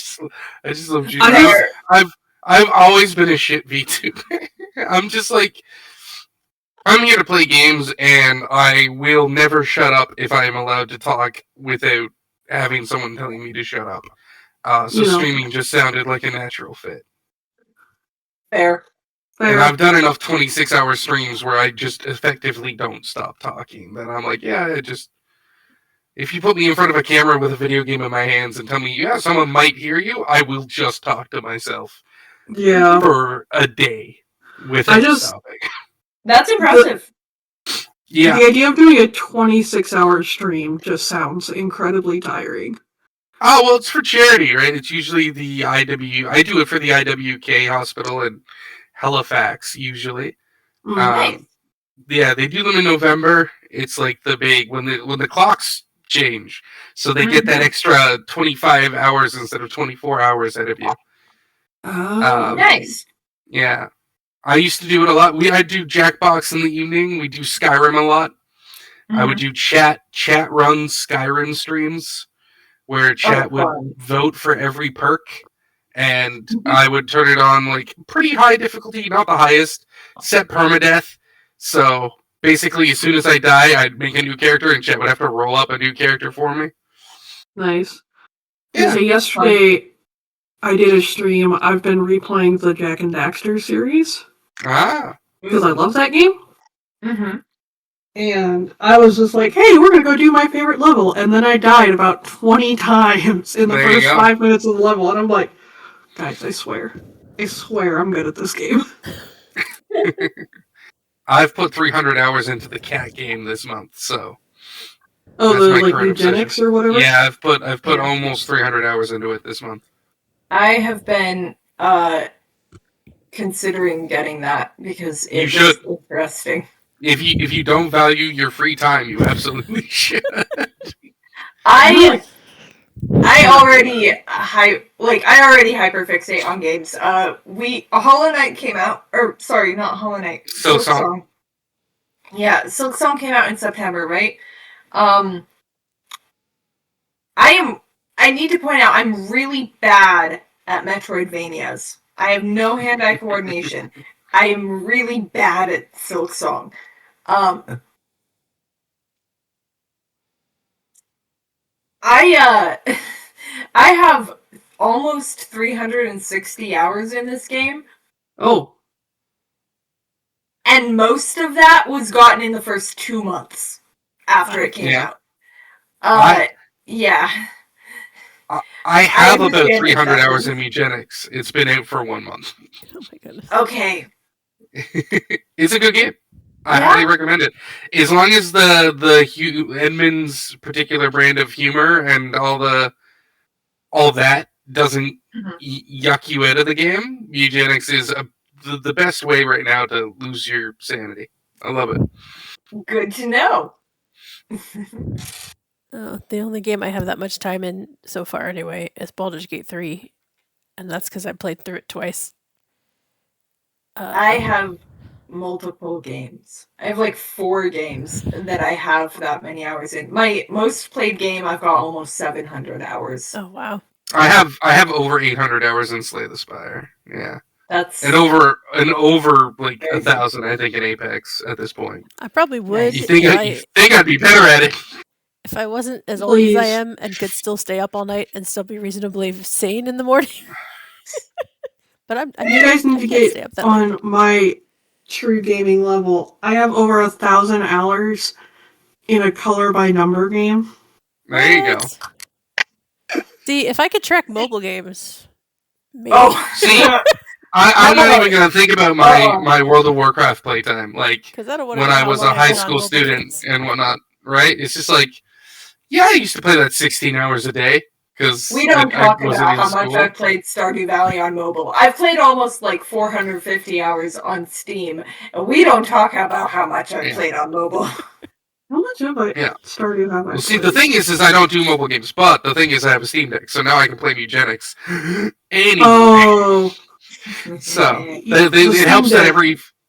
just love Jupiter. I've always been a shit VTuber. I'm just like, I'm here to play games, and I will never shut up if I am allowed to talk without having someone telling me to shut up. So streaming just sounded like a natural fit. Fair. And I've done enough 26-hour streams where I just effectively don't stop talking that I'm like, If you put me in front of a camera with a video game in my hands and tell me, yeah, someone might hear you, I will just talk to myself. Yeah. For a day without stopping. That's impressive. Yeah. The idea of doing a 26-hour stream just sounds incredibly tiring. Oh, well, it's for charity, right? It's usually the I do it for the IWK hospital in Halifax, usually. Nice. Yeah, they do them in November. It's like the big when the clocks change, so they get that extra 25 hours instead of 24 hours out of you. Nice. Yeah, I used to do it a lot. I do Jackbox in the evening. We do Skyrim a lot. I would do chat run Skyrim streams where chat would vote for every perk, and I would turn it on like pretty high difficulty, not the highest, set permadeath. So basically, as soon as I die, I'd make a new character, and chat would have to roll up a new character for me. Nice. Yeah. So yesterday, I did a stream. I've been replaying the Jak and Daxter series. Because I love that game. And I was just like, hey, we're going to go do my favorite level. And then I died about 20 times in the first 5 minutes of the level. And I'm like, guys, I swear I'm good at this game. I've put 300 hours into the cat game this month, so. Oh, the like eugenics or whatever? Yeah, I've put almost 300 hours into it this month. I have been considering getting that because it's interesting. If you don't value your free time, you absolutely should. I already hyperfixate on games. Hollow Knight came out, or sorry, not Hollow Knight. Silksong. Yeah, Silksong came out in September, right? I need to point out I'm really bad at Metroidvanias. I have no hand-eye coordination. I am really bad at Silksong. I have almost 360 hours in this game. Oh. And most of that was gotten in the first 2 months after it came out. Yeah. I have about 300 hours in eugenics. It's been out for 1 month. Oh my goodness. Okay. It's a good game. I highly recommend it. As long as the Edmund's particular brand of humor and all that doesn't yuck you out of the game, eugenics is the best way right now to lose your sanity. I love it. Good to know. The only game I have that much time in so far anyway is Baldur's Gate 3, and that's because I played through it twice. I have multiple games. I have like 4 games that I have that many hours in. My most played game, I've got almost 700 hours. Oh wow! I have over 800 hours in Slay the Spire. Yeah, that's and over like 1,000, I think, in Apex at this point. I probably would. You think I'd be better at it? If I wasn't as old as I am and could still stay up all night and still be reasonably sane in the morning. But you guys need to get on my true gaming level. I have over 1,000 hours in a color by number game. There you go. See, if I could track mobile games, maybe. Oh, see, I'm not even gonna think about my World of Warcraft playtime, like when I was a high school student and whatnot. Right? It's just like, yeah, I used to play that 16 hours a day. We don't talk about how much I've played Stardew Valley on mobile. I've played almost like 450 hours on Steam, and we don't talk about how much I've played on mobile. How much have I Stardew have I played? See, the thing is I don't do mobile games, but the thing is I have a Steam Deck, so now I can play eugenics. Anyway. Oh. So, it helps that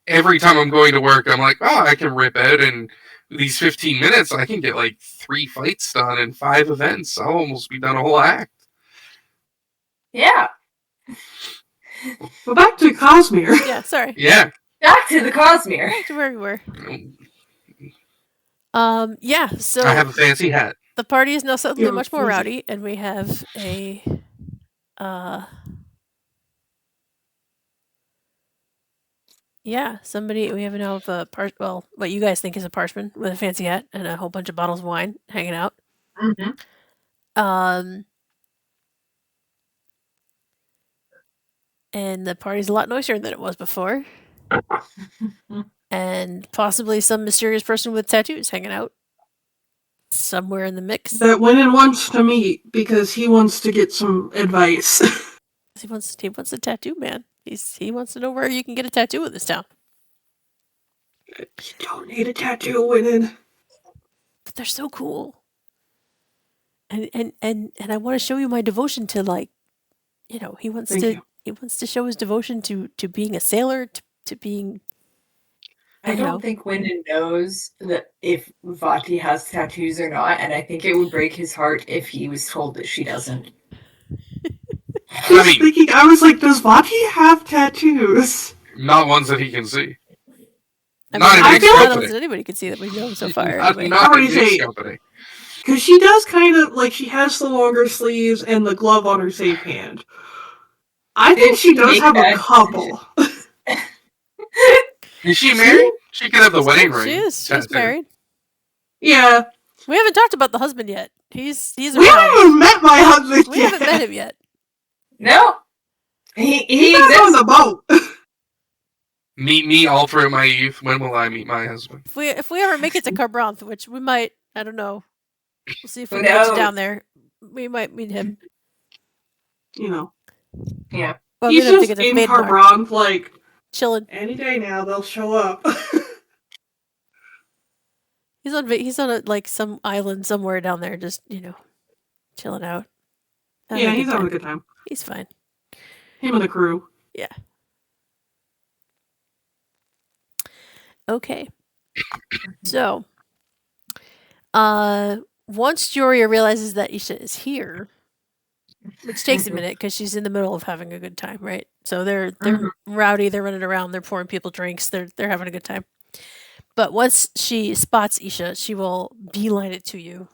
every time I'm going to work, I'm like, oh, I can rip out and these 15 minutes, I can get like 3 fights done and 5 events. I'll almost be done a whole act. Yeah. But back to Cosmere. Yeah, sorry. Yeah. Back to the Cosmere. Back to where we were. Yeah, so I have a fancy hat. The party is now suddenly much more rowdy, and we have a we have now what you guys think is a parchman with a fancy hat and a whole bunch of bottles of wine hanging out. And the party's a lot noisier than it was before. And possibly some mysterious person with tattoos hanging out somewhere in the mix. That Winnan wants to meet because he wants to get some advice. He wants a tattoo, man. He wants to know where you can get a tattoo in this town. You don't need a tattoo, Winnan. But they're so cool. And I want to show you my devotion to, like, he wants to show his devotion to being a sailor, to being. I don't think Winnan knows that if Vati has tattoos or not, and I think it would break his heart if he was told that she doesn't. I was like, does Vati have tattoos? Not ones that he can see. I feel like not anybody can see that we know so far. Not in this company. Because she does kind of, like, she has the longer sleeves and the glove on her safe hand. I think she does have a couple. Is she married? She could have the wedding ring. She is. She's married. Yeah. We haven't talked about the husband yet. He's around. We haven't even met my husband yet. We haven't met him yet. No. He's on the boat. Meet me all through my youth. When will I meet my husband? If we ever make it to Carbranth, which we might, I don't know. We'll see if we can get you down there. We might meet him. Yeah. Well, he's just in Carbranth, like, chilling. Any day now, they'll show up. He's on some island somewhere down there, just chilling out. Yeah, he's having a good time. He's fine. Him and the crew. Yeah. Okay. So, once Joria realizes that Isha is here, which takes a minute because she's in the middle of having a good time, right? So they're rowdy, they're running around, they're pouring people drinks, they're having a good time. But once she spots Isha, she will beeline it to you.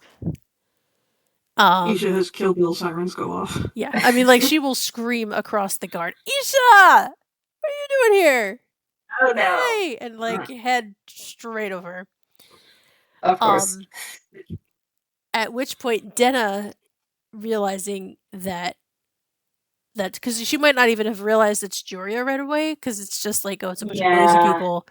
Isha has Kill Bill sirens go off. Yeah, I mean, like, she will scream across the guard, "Isha! What are you doing here? Oh no!" Hey! And head straight over. Of course. At which point, Denna, realizing that because she might not even have realized it's Joria right away, because it's just like, oh, it's a bunch of noisy people.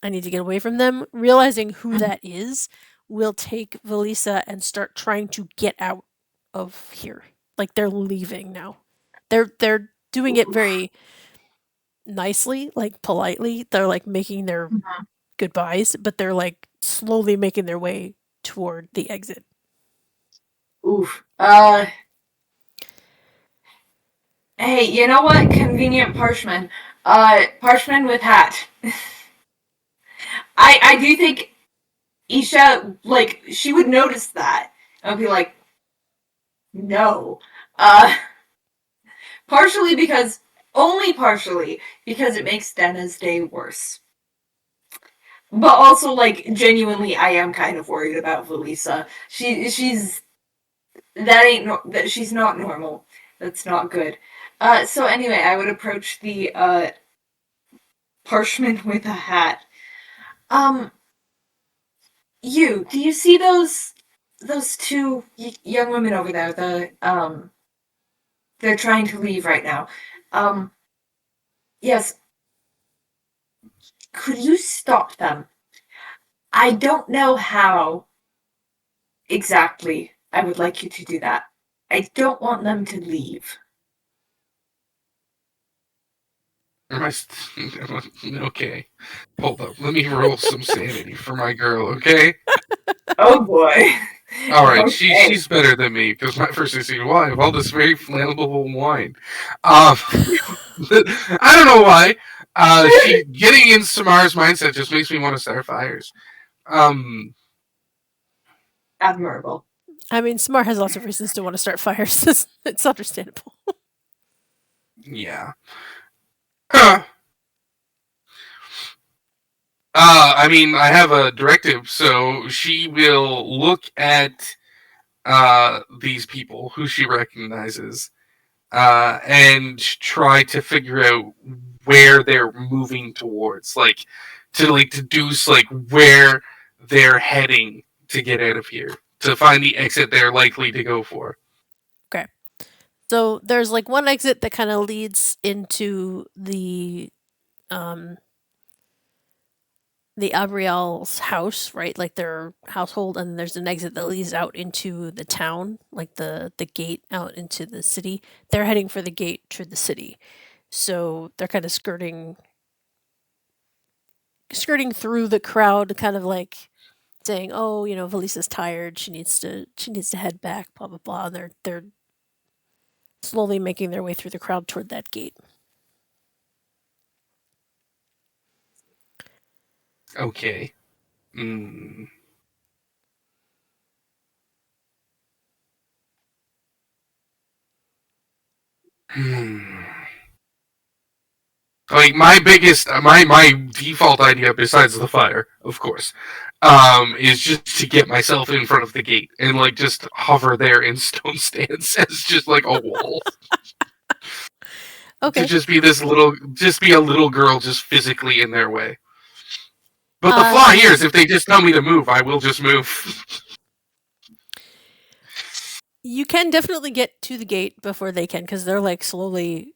I need to get away from them. Realizing who that is, will take Valisa and start trying to get out of here. Like, they're leaving now. They're doing it very nicely, like politely. They're like making their goodbyes, but they're like slowly making their way toward the exit. Oof. Hey, you know what? Convenient Parchman. Parchman with hat. I do think Isha, like, she would notice that. I'd be like, no. Only partially because it makes Denna's day worse. But also, like, genuinely, I am kind of worried about Valisa. She's not normal. That's not good. So anyway, I would approach the Parchman with a hat. Do you see those two young women over there? They're trying to leave right now. Yes. Could you stop them? I don't know how exactly I would like you to do that. I don't want them to leave. Okay. Hold up. Let me roll some sanity for my girl, okay? Oh boy. Alright, okay. She's better than me, because my first AC, why? I have all this very flammable wine. I don't know why. Getting in Samar's mindset just makes me want to start fires. Admirable. I mean, Samar has lots of reasons to want to start fires. It's understandable. Yeah. I mean, I have a directive, so she will look at these people who she recognizes and try to figure out where they're moving towards, to deduce where they're heading to get out of here. to find the exit they're likely to go for. Okay. So there's like one exit that kind of leads into the Abriel's house, right? Like their household, and there's an exit that leads out into the town, like the gate out into the city. They're heading for the gate to the city. So they're kind of skirting through the crowd, kind of like saying, "Oh, you know, Valisa's tired. She needs to head back." Blah blah blah. And they're slowly making their way through the crowd toward that gate. Okay. Like my default idea, besides the fire, of course, is just to get myself in front of the gate and like just hover there in stone stance as just like a wall. Okay. To just be a little girl just physically in their way. But the flaw here is if they just tell me to move, I will just move. You can definitely get to the gate before they can, because they're like slowly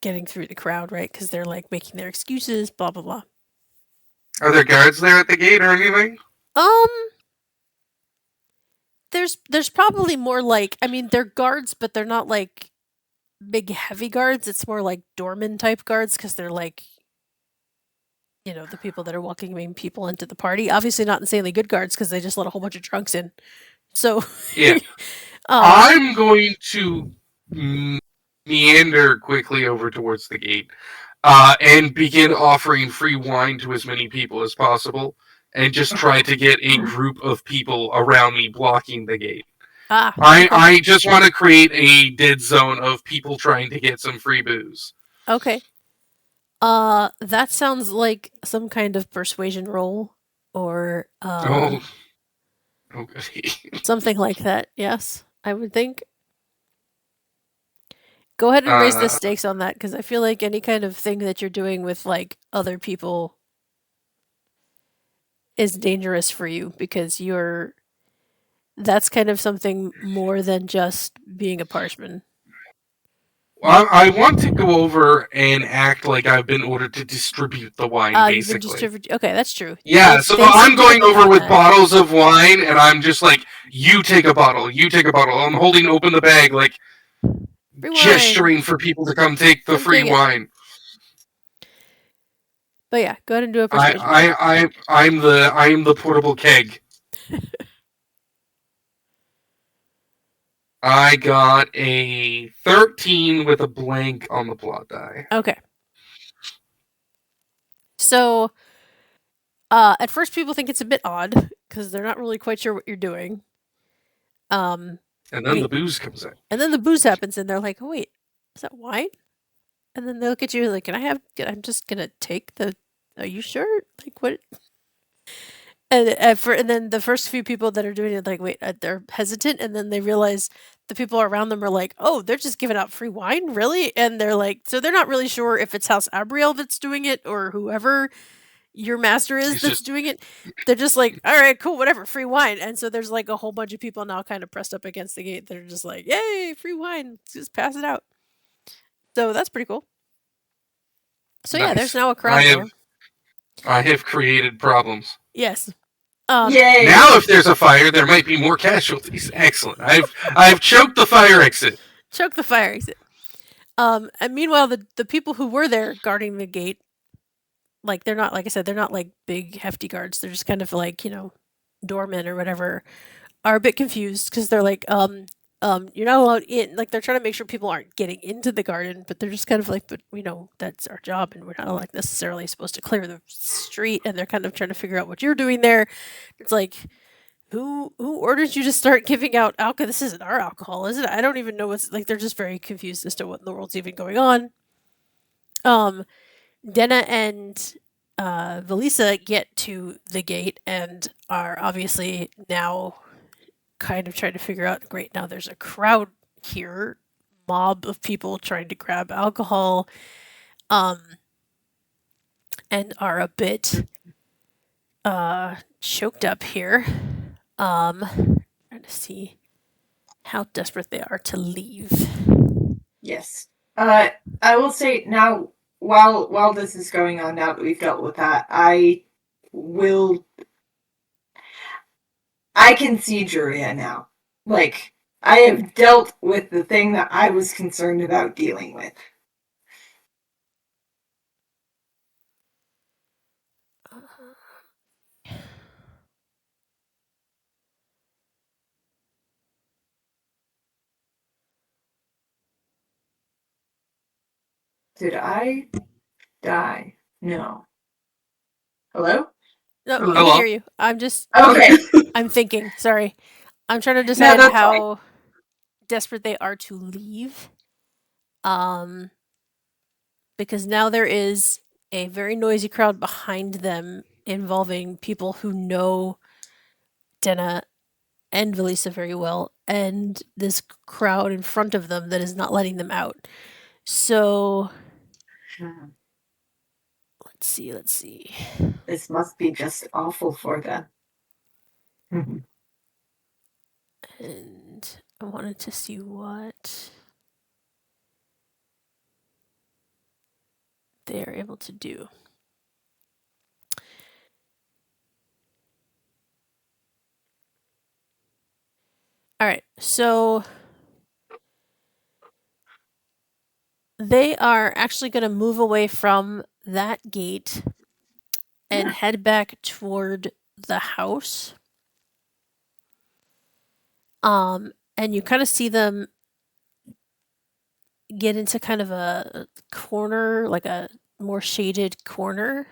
getting through the crowd, right? Because they're like making their excuses, blah blah blah. Are there guards there at the gate or anything? There's probably more like, I mean, they're guards, but they're not like big heavy guards. It's more like doorman type guards, because they're like, you know, the people that are welcoming people into the party. Obviously not insanely good guards, because they just let a whole bunch of drunks in. So yeah. I'm going to meander quickly over towards the gate and begin offering free wine to as many people as possible, and just try to get a group of people around me blocking the gate. I just want to create a dead zone of people trying to get some free booze. Okay. That sounds like some kind of persuasion roll, or okay. Something like that. Yes, I would think. Go ahead and raise the stakes on that, because I feel like any kind of thing that you're doing with like other people is dangerous for you, because that's kind of something more than just being a parchman. Well, I want to go over and act like I've been ordered to distribute the wine, basically. Okay, that's true. Yeah, so I'm going over with bottles of wine, and I'm just like, you take a bottle, you take a bottle. I'm holding open the bag, like, gesturing for people to come take the free wine. But yeah, go ahead and do a persuasion. I'm the portable keg. I got a 13 with a blank on the plot die. Okay. So, at first people think it's a bit odd, because they're not really quite sure what you're doing. And then the booze comes in. And then the booze happens, and they're like, "Oh wait, is that wine?" And then they look at you like, I'm just gonna take the, are you sure? Like, what? And then the first few people that are doing it, like, wait, they're hesitant, and then they realize the people around them are like, oh, they're just giving out free wine, really? And they're like, so they're not really sure if it's House Abriel that's doing it, or whoever your master is that's doing it. They're just like, all right, cool, whatever, free wine. And so there's like a whole bunch of people now kind of pressed up against the gate. They're just like, yay, free wine, just pass it out. So that's pretty cool. So nice. Yeah, there's now a crowd there. I have created problems. Yes. Yay. Now, if there's a fire, there might be more casualties. Excellent. I've choked the fire exit. Choked the fire exit. And meanwhile, the people who were there guarding the gate, like, they're not, like I said, they're not like big hefty guards. They're just kind of like, you know, doormen or whatever, are a bit confused, because they're like, you're not allowed in. Like, they're trying to make sure people aren't getting into the garden, but they're just kind of like, but we know that's our job, and we're not like necessarily supposed to clear the street. And they're kind of trying to figure out what you're doing there. It's like, who ordered you to start giving out alcohol? This isn't our alcohol, is it? I don't even know what's, like, they're just very confused as to what in the world's even going on. Denna and Valisa get to the gate and are obviously now kind of trying to figure out, great, now there's a crowd here, mob of people trying to grab alcohol, and are a bit choked up here. to see how desperate they are to leave. Yes. I will say now, while this is going on, now that we've dealt with that, I can see Juria now. Like, I have dealt with the thing that I was concerned about dealing with. Did I die? No. Hello? No, Hello? I can hear you. I'm just Okay. I'm thinking. Sorry. I'm trying to decide that's how desperate they are to leave. Because now there is a very noisy crowd behind them involving people who know Denna and Valisa very well, and this crowd in front of them that is not letting them out. So let's see. This must be just awful for them. And I wanted to see what they are able to do. All right, so they are actually going to move away from that gate and head back toward the house. And you kind of see them get into kind of a corner, like a more shaded corner.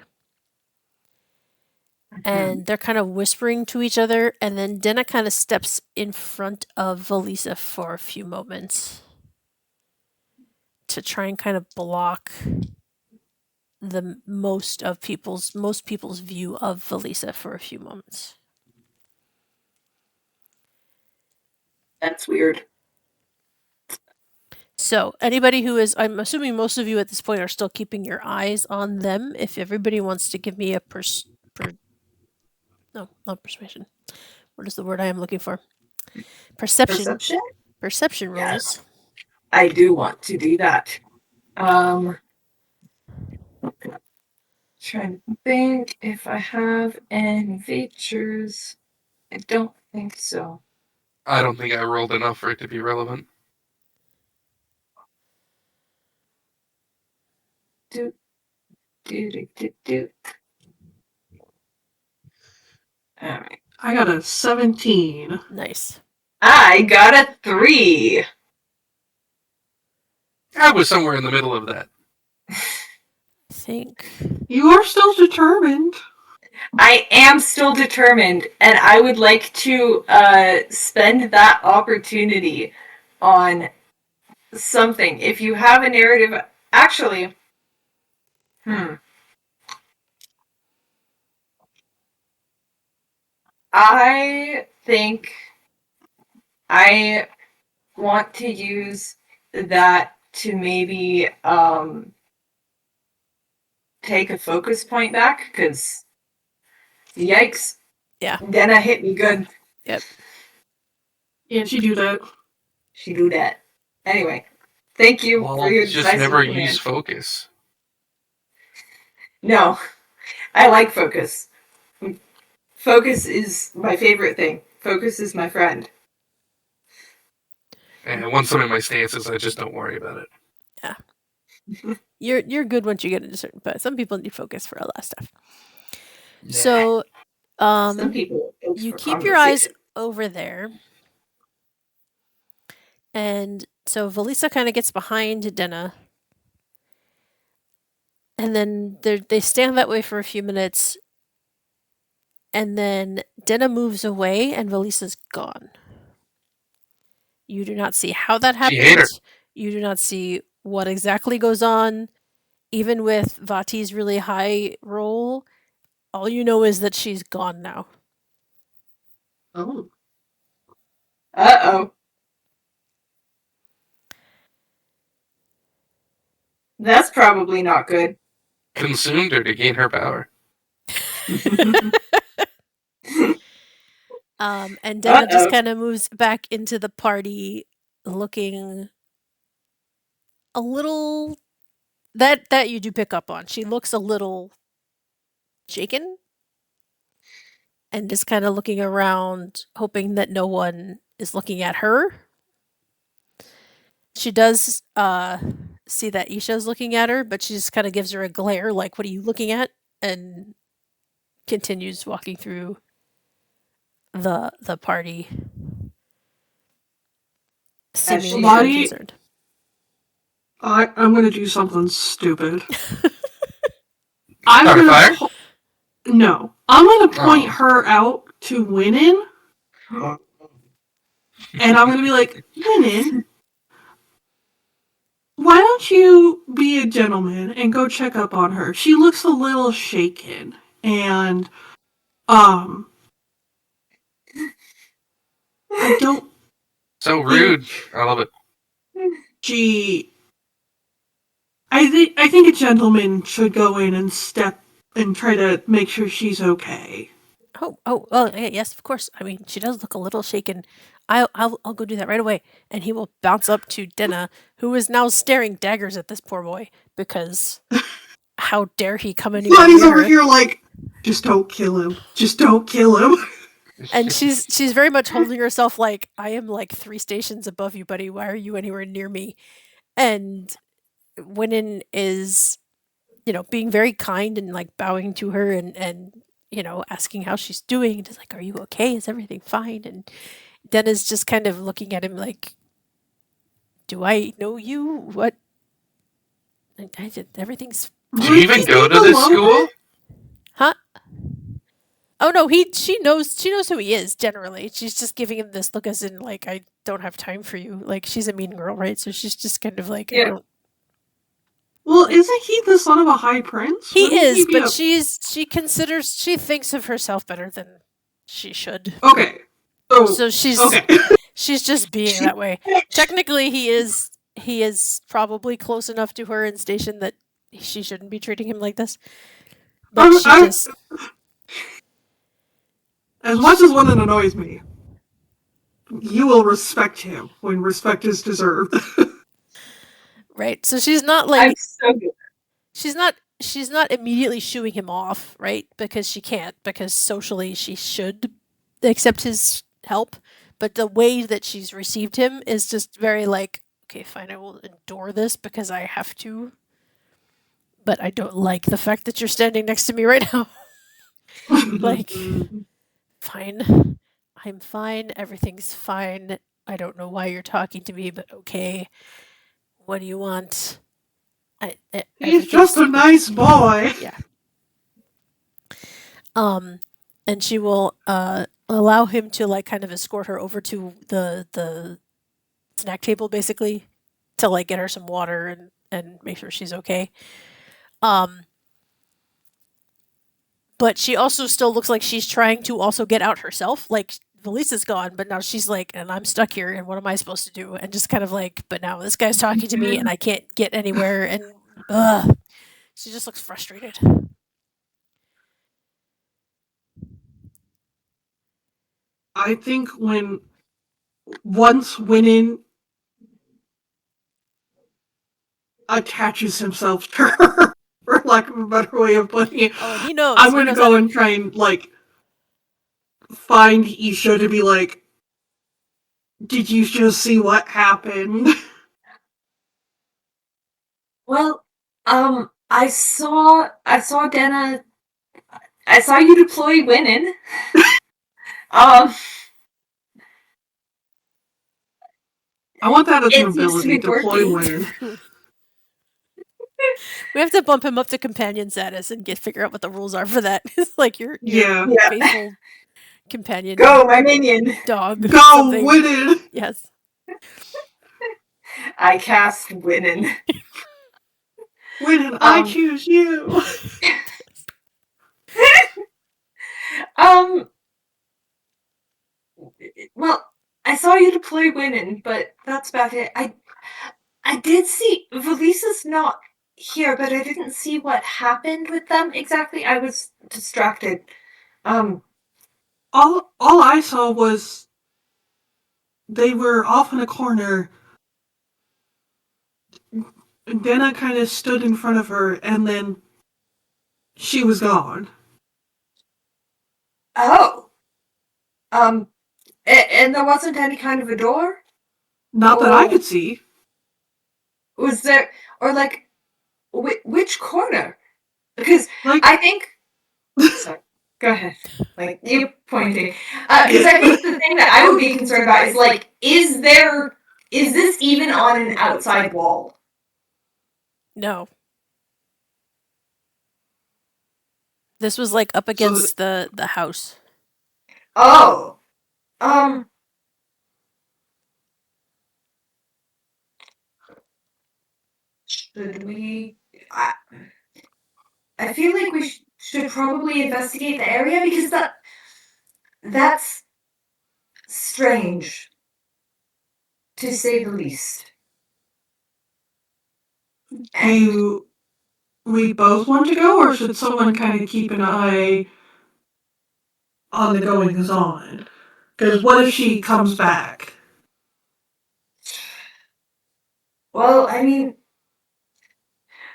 And they're kind of whispering to each other, and then Denna kind of steps in front of Valisa for a few moments to try and kind of block the most people's view of Valisa for a few moments. That's weird. So, anybody who is, I'm assuming most of you at this point are still keeping your eyes on them. If everybody wants to give me a no, not persuasion. What is the word I am looking for? Perception. Perception rolls. Yes. I do want to do that. Trying to think if I have any features. I don't think so. I don't think I rolled enough for it to be relevant. Do. Alright. I got a 17. Nice. I got a 3. I was somewhere in the middle of that. I think. You are still determined. I am still determined, and I would like to spend that opportunity on something. If you have a narrative, actually, I think I want to use that to maybe take a focus point back, because yikes. Yeah. Denna hit me good. Yep. Yeah, she do that. She do that. Anyway, thank you for your just never use focus. No, I like focus. Focus is my favorite thing. Focus is my friend. And once I'm in my stances, I just don't worry about it. Yeah. You're good once you get into certain, but some people need focus for a lot of stuff. Yeah. So, some people you keep your eyes over there, and so Valisa kind of gets behind Denna, and then they stand that way for a few minutes, and then Denna moves away, and Valisa's gone. You do not see how that happens. You do not see what exactly goes on. Even with Vati's really high roll, all you know is that she's gone now. Oh. Uh-oh. That's probably not good. Consumed her to gain her power. And Denna just kind of moves back into the party, looking a little. That you do pick up on. She looks a little shaken, and just kind of looking around, hoping that no one is looking at her. She does see that Isha's looking at her, but she just kind of gives her a glare, like, "What are you looking at?" and continues walking through the party, seemingly unconcerned. I'm gonna do something stupid. I'm gonna no. I'm gonna point her out to Winnin, and I'm gonna be like, Winnin, why don't you be a gentleman and go check up on her? She looks a little shaken, and I don't. So rude. I love it. I think a gentleman should go in and step and try to make sure she's okay. Oh, yes, of course. I mean, she does look a little shaken. I'll go do that right away. And he will bounce up to Denna, who is now staring daggers at this poor boy because how dare he come anywhere near her? Lonnie's over here like, just don't kill him. Just don't kill him. And she's very much holding herself like, I am like 3 stations above you, buddy. Why are you anywhere near me? And Winnin is, being very kind and like bowing to her and asking how she's doing. And just like, are you okay? Is everything fine? And Denna's just kind of looking at him like, do I know you? What? Everything's. Do you even go to this school? Huh? Oh no, she knows who he is generally. She's just giving him this look as in like, I don't have time for you. Like, she's a mean girl, right? So she's just kind of like, I don't. Well, isn't he the son of a high prince? He is, but she thinks of herself better than she should. Okay. So she's she's just being that way. Technically, he is probably close enough to her in station that she shouldn't be treating him like this. But just... As much as Winnin annoys me, you will respect him when respect is deserved. Right. So she's not like she's not immediately shooing him off, right? Because she can't, because socially she should accept his help. But the way that she's received him is just very like, okay, fine, I will endure this because I have to. But I don't like the fact that you're standing next to me right now. Like, fine. I'm fine. Everything's fine. I don't know why you're talking to me, but okay. What do you want? He's just a nice boy. Yeah. And she will allow him to like kind of escort her over to the snack table, basically, to like get her some water and make sure she's okay. But she also still looks like she's trying to also get out herself. Like, Valisa's gone, but now she's like, and I'm stuck here, and what am I supposed to do? And just kind of like, but now this guy's talking to me, and I can't get anywhere, and she just looks frustrated. I think once Winnin attaches himself to her, for lack of a better way of putting it, he knows. I'm going to go and try and like find Isha to be like, did you just see what happened? Well, I saw Denna. I saw you deploy Winnin. I want that as an ability, deploy Winnin. We have to bump him up to companion status and figure out what the rules are for that. It's like your faithful companion. Go, my minion. Dog. Go, Winnin. Yes. I cast Winnin. Winnin, I choose you. Well, I saw you deploy Winnin, but that's about it. I did see Valisa's not here, but I didn't see what happened with them exactly. I was distracted. all I saw was they were off in a corner. Denna kind of stood in front of her, and then she was gone. Oh. And there wasn't any kind of a door? Not that I could see. Was there, or like, which corner? Because Like, I think. Sorry, go ahead. Like, you pointing. Because I think the thing that I would be concerned about is like, is this even on an outside wall? No. This was like up against the house. Oh. Should we? I feel like we should probably investigate the area because that's strange, to say the least. do we both want to go, or should someone kind of keep an eye on the goings on? Because what if she comes back? Well, I mean,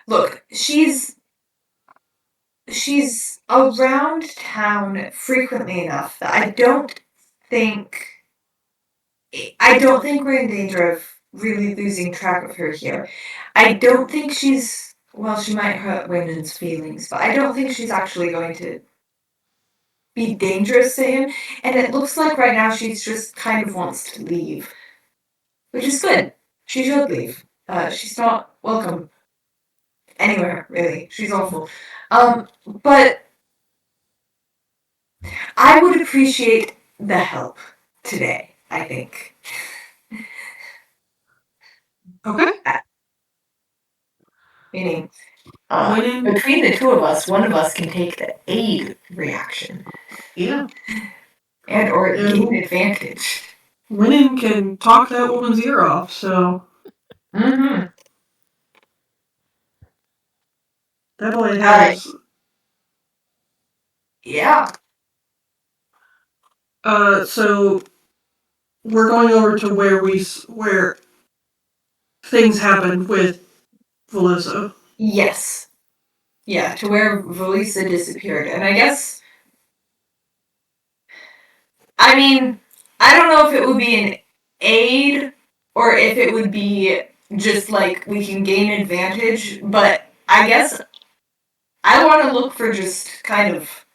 look, she's around town frequently enough that I don't think we're in danger of really losing track of her here. I don't think she's, well, she might hurt women's feelings, but I don't think she's actually going to be dangerous to him. And it looks like right now she's just kind of wants to leave, which is good. She should leave. She's not welcome anywhere, really. She's awful. But I would appreciate the help today, I think. Okay. Meaning, between the two of us, one of us can take the aid reaction. Yeah. And or gain advantage. Winning can talk that woman's ear off, so. Mm-hmm. That boy has. Yeah. So we're going over to where things happened with Velissa. Yes. Yeah, to where Velissa disappeared. And I guess, I mean, I don't know if it would be an aid or if it would be just like we can gain advantage, but I guess I want to look for just kind of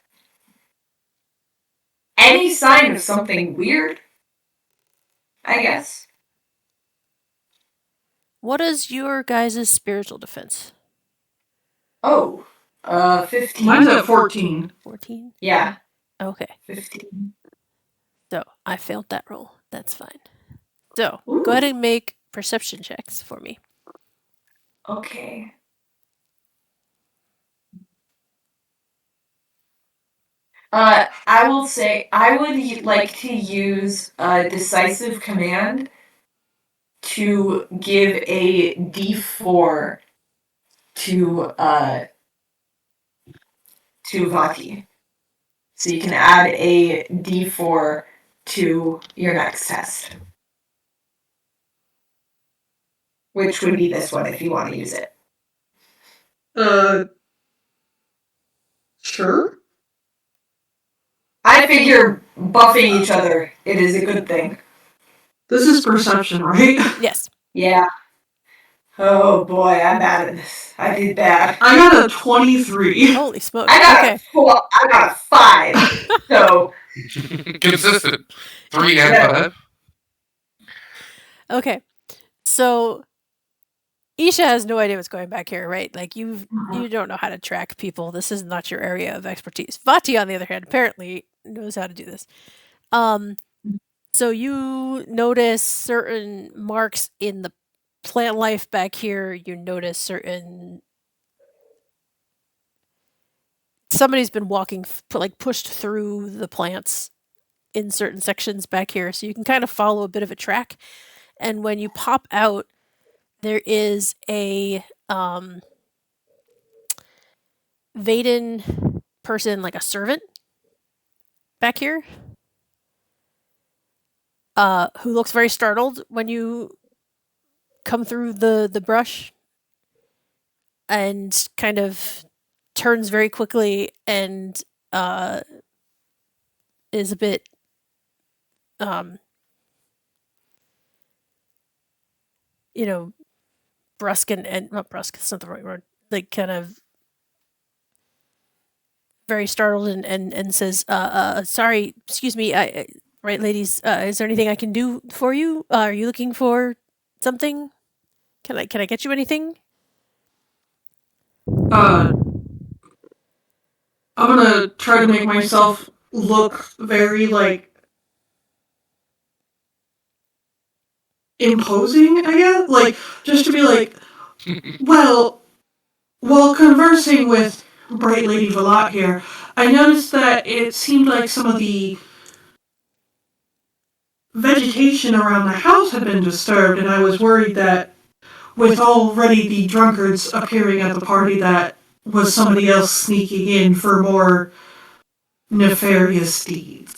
any sign of something weird, I guess. What is your guys' spiritual defense? Oh, 15. Mine's at 14. 14? Yeah. Okay. 15. So, I failed that roll. That's fine. So, go ahead and make perception checks for me. Okay. I will say I would like to use a decisive command to give a D4 to Vati. So you can add a D4 to your next test. Which would be this one if you want to use it. Sure. I figure buffing each other, it is a good thing. This is perception, right? Yes. Yeah. Oh boy, I'm bad at this. I did bad. I got a 23. Holy smokes. I got a 5. So consistent. 3 and 5. Okay. So Isha has no idea what's going back here, right? Like you don't know how to track people. This is not your area of expertise. Vati, on the other hand, apparently knows how to do this. So you notice certain marks in the plant life back here. You notice somebody's been walking, pushed through the plants in certain sections back here. So you can kind of follow a bit of a track. And when you pop out, there is a Vaden person, like a servant back here. who looks very startled when you come through the brush, and kind of turns very quickly and is a bit you know, brusque and not brusque, it's not the right word. Like kind of very startled and says, sorry, excuse me, right, ladies, is there anything I can do for you? Are you looking for something? Can I get you anything? I'm gonna try to make myself look very, like, imposing, I guess? Like, just to be like, well, while conversing with Bright Lady Velat here, I noticed that it seemed like some of the vegetation around the house had been disturbed, and I was worried that with already the drunkards appearing at the party, that was somebody else sneaking in for more nefarious deeds.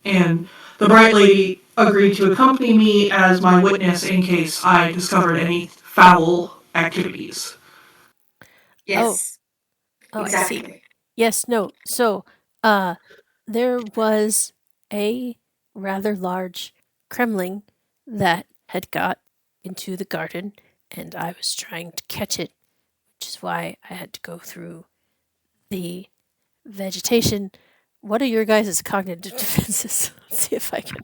And the Bright Lady agreed to accompany me as my witness in case I discovered any foul activities. Yes. Oh, exactly. I see. Yes, no. So, there was a rather large Kremling that had got into the garden, and I was trying to catch it, which is why I had to go through the vegetation. What are your guys' cognitive defenses? Let's see if I can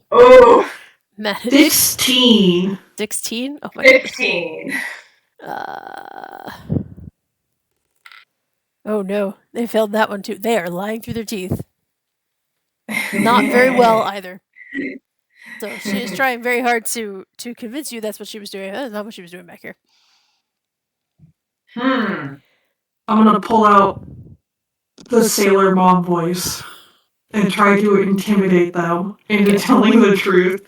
manage. 16. 16? Oh my 15. Oh no, they failed that one too. They are lying through their teeth. Not very well either. So she is trying very hard to convince you that's what she was doing. That's not what she was doing back here. I'm gonna pull out the Sailor Mom voice and try to intimidate them into telling the truth.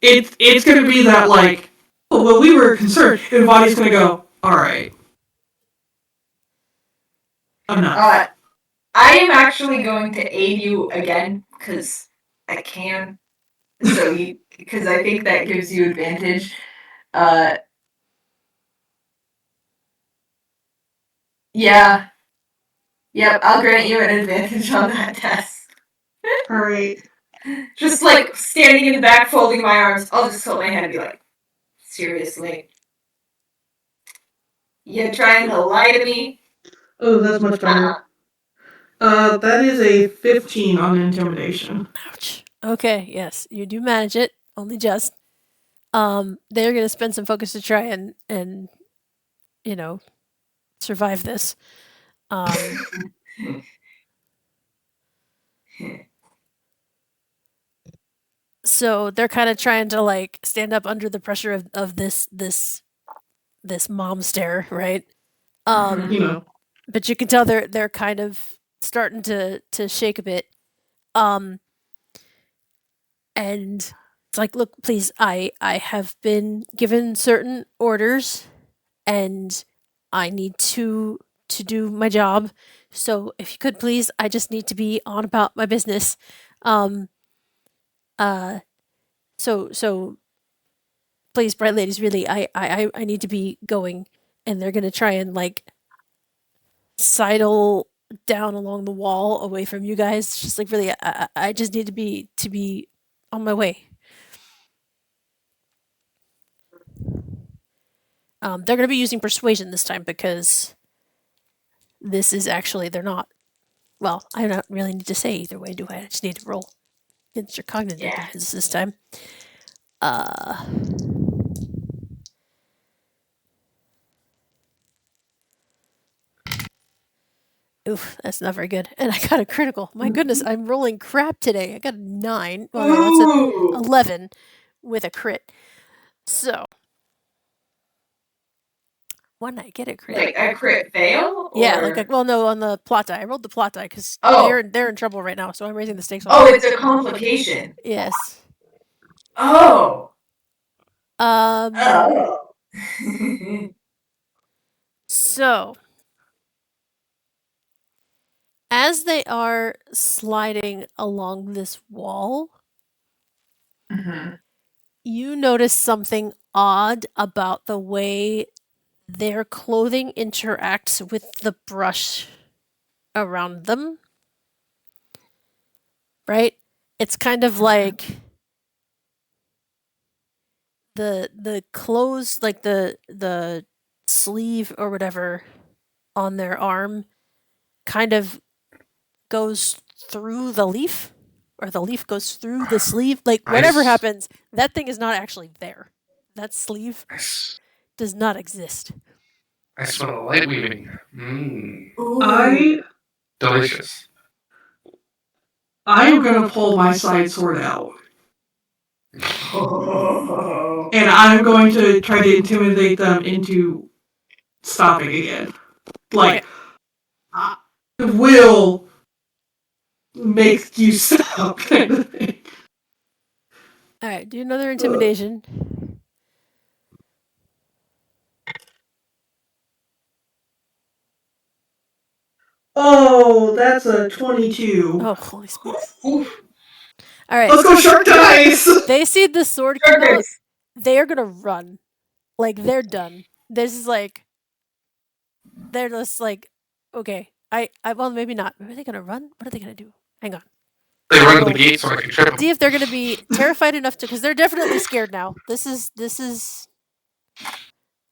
It's gonna be that, like, oh, well, we were concerned, and Body's gonna go, alright. Enough. I am actually going to aid you again, because I can. So because I think that gives you advantage. Yeah. Yep, I'll grant you an advantage on that test. Alright. Just like standing in the back, folding my arms, I'll just hold my hand and be like, seriously? You trying to lie to me? Oh, that's much better. That is a 15 on intimidation. Ouch. Okay, yes, you do manage it, only just. They're gonna spend some focus to try and you know survive this. So they're kind of trying to like stand up under the pressure of this mom stare, right? You know. But you can tell they're kind of starting to shake a bit. And it's like, look, please, I have been given certain orders, and I need to do my job. So if you could please, I just need to be on about my business. Um, so please, bright ladies, really, I need to be going, and they're gonna try and like sidle down along the wall away from you guys. Just like really, I just need to be on my way. They're gonna be using persuasion this time because this is actually they're not. Well, I don't really need to say either way, do I? I just need to roll against your cognitive defenses this time. Oof, that's not very good. And I got a critical. My goodness, I'm rolling crap today. I got a 9. Well, no, that's an 11 with a crit. So, when I get a crit? Like a crit fail? Yeah, like well, no, on the plot die. I rolled the plot die because they're in trouble right now, so I'm raising the stakes. It's a complication. Yes. Oh. So, as they are sliding along this wall, You notice something odd about the way their clothing interacts with the brush around them. Right? It's kind of like the clothes, like the sleeve or whatever on their arm kind of goes through the leaf, or the leaf goes through the sleeve. Like, whatever happens, that thing is not actually there. That sleeve does not exist. I smell light weaving. Delicious. I am going to pull my side sword out. And I'm going to try to intimidate them into stopping again. Like, I will make you stop, kind of thing. Alright, do another intimidation. Oh, that's a 22. Oh, holy smokes. Alright. Let's go shark dice! They see the sword come out, they are gonna run. Like, they're done. This is like, they're just like, okay, well, maybe not. Are they gonna run? What are they gonna do? Hang on. They run to the gate so I can trip them. See if they're gonna be terrified enough to, because they're definitely scared now. This is.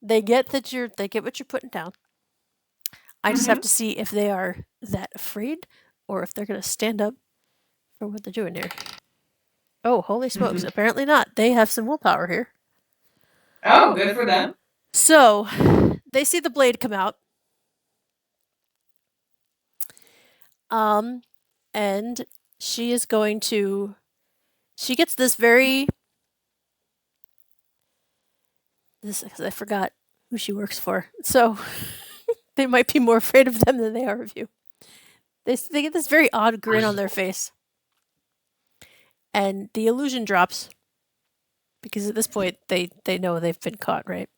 They get what you're putting down. I just have to see if they are that afraid, or if they're gonna stand up for what they're doing here. Oh, holy smokes! Apparently not. They have some willpower here. Oh, good for them. So, they see the blade come out. And she is going to. She gets this very. Because I forgot who she works for. So, they might be more afraid of them than they are of you. They get this very odd grin on their face. And the illusion drops. Because at this point, they know they've been caught, right?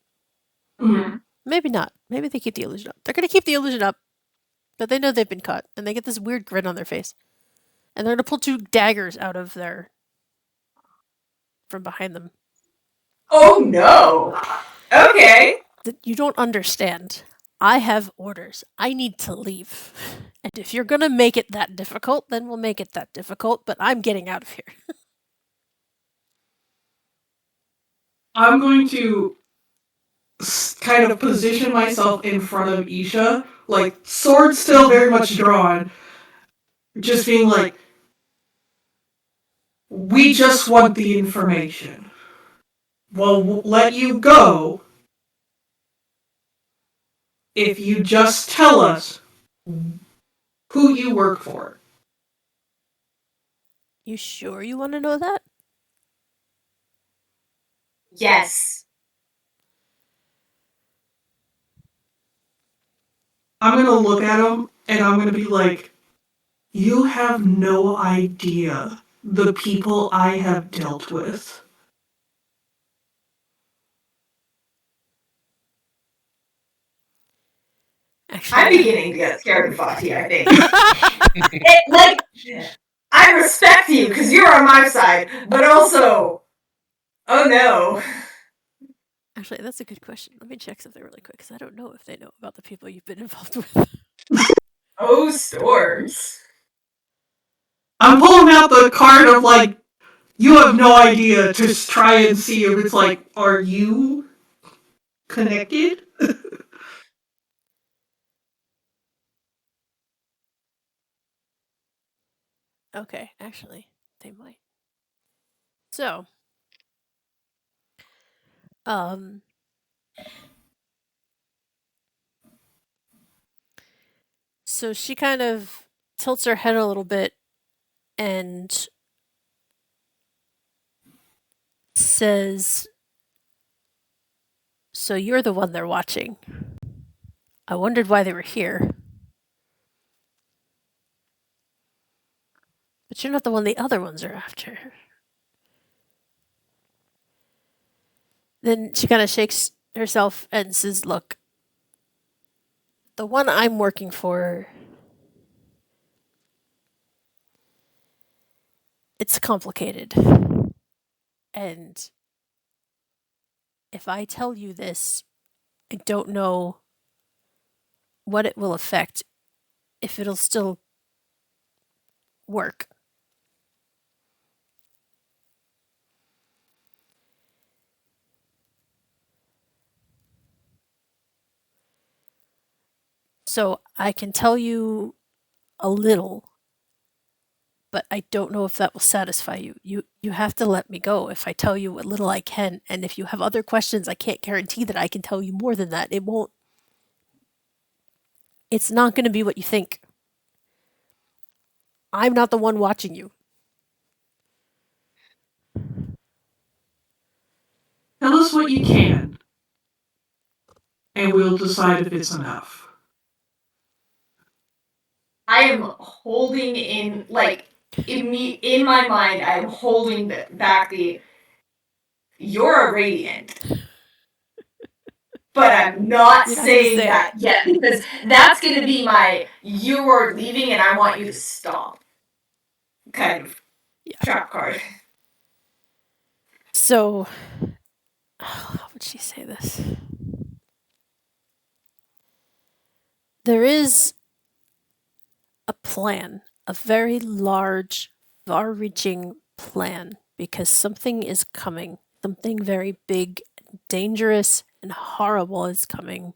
Maybe not. Maybe they keep the illusion up. They're going to keep the illusion up. But they know they've been caught. And they get this weird grin on their face. And they're going to pull 2 daggers out of from behind them. Oh no! Okay. You don't understand. I have orders. I need to leave. And if you're going to make it that difficult, then we'll make it that difficult. But I'm getting out of here. I'm going to kind of position myself in front of Isha, like, sword still very much drawn, just being like, we just want the information. We'll let you go if you just tell us who you work for. You sure you want to know that? Yes. I'm going to look at him and I'm going to be like, you have no idea the people I have dealt with. Actually, I'm beginning to get scared of Vati, I think. I respect you because you're on my side, but also, oh no. Actually, that's a good question. Let me check something really quick, because I don't know if they know about the people you've been involved with. Oh, storms. I'm pulling out the card of, like, you have no idea, to try and see if it's like, are you connected? Okay, actually, they might. So, so she kind of tilts her head a little bit and says, so you're the one they're watching. I wondered why they were here. But you're not the one the other ones are after. Then she kind of shakes herself and says, look, the one I'm working for, it's complicated. And if I tell you this, I don't know what it will affect, if it'll still work. So I can tell you a little, but I don't know if that will satisfy you. You have to let me go if I tell you what little I can, and if you have other questions, I can't guarantee that I can tell you more than that. It won't. It's not going to be what you think. I'm not the one watching you. Tell us what you can, and we'll decide if it's enough. I am holding in, like, in my mind, I'm holding back you're a radiant. But I'm not saying that yet, because that's going to be you are leaving and I want you to stop kind of trap card. So, how would she say this? There is a plan, a very large, far-reaching plan, because something is coming. Something very big, dangerous, and horrible is coming.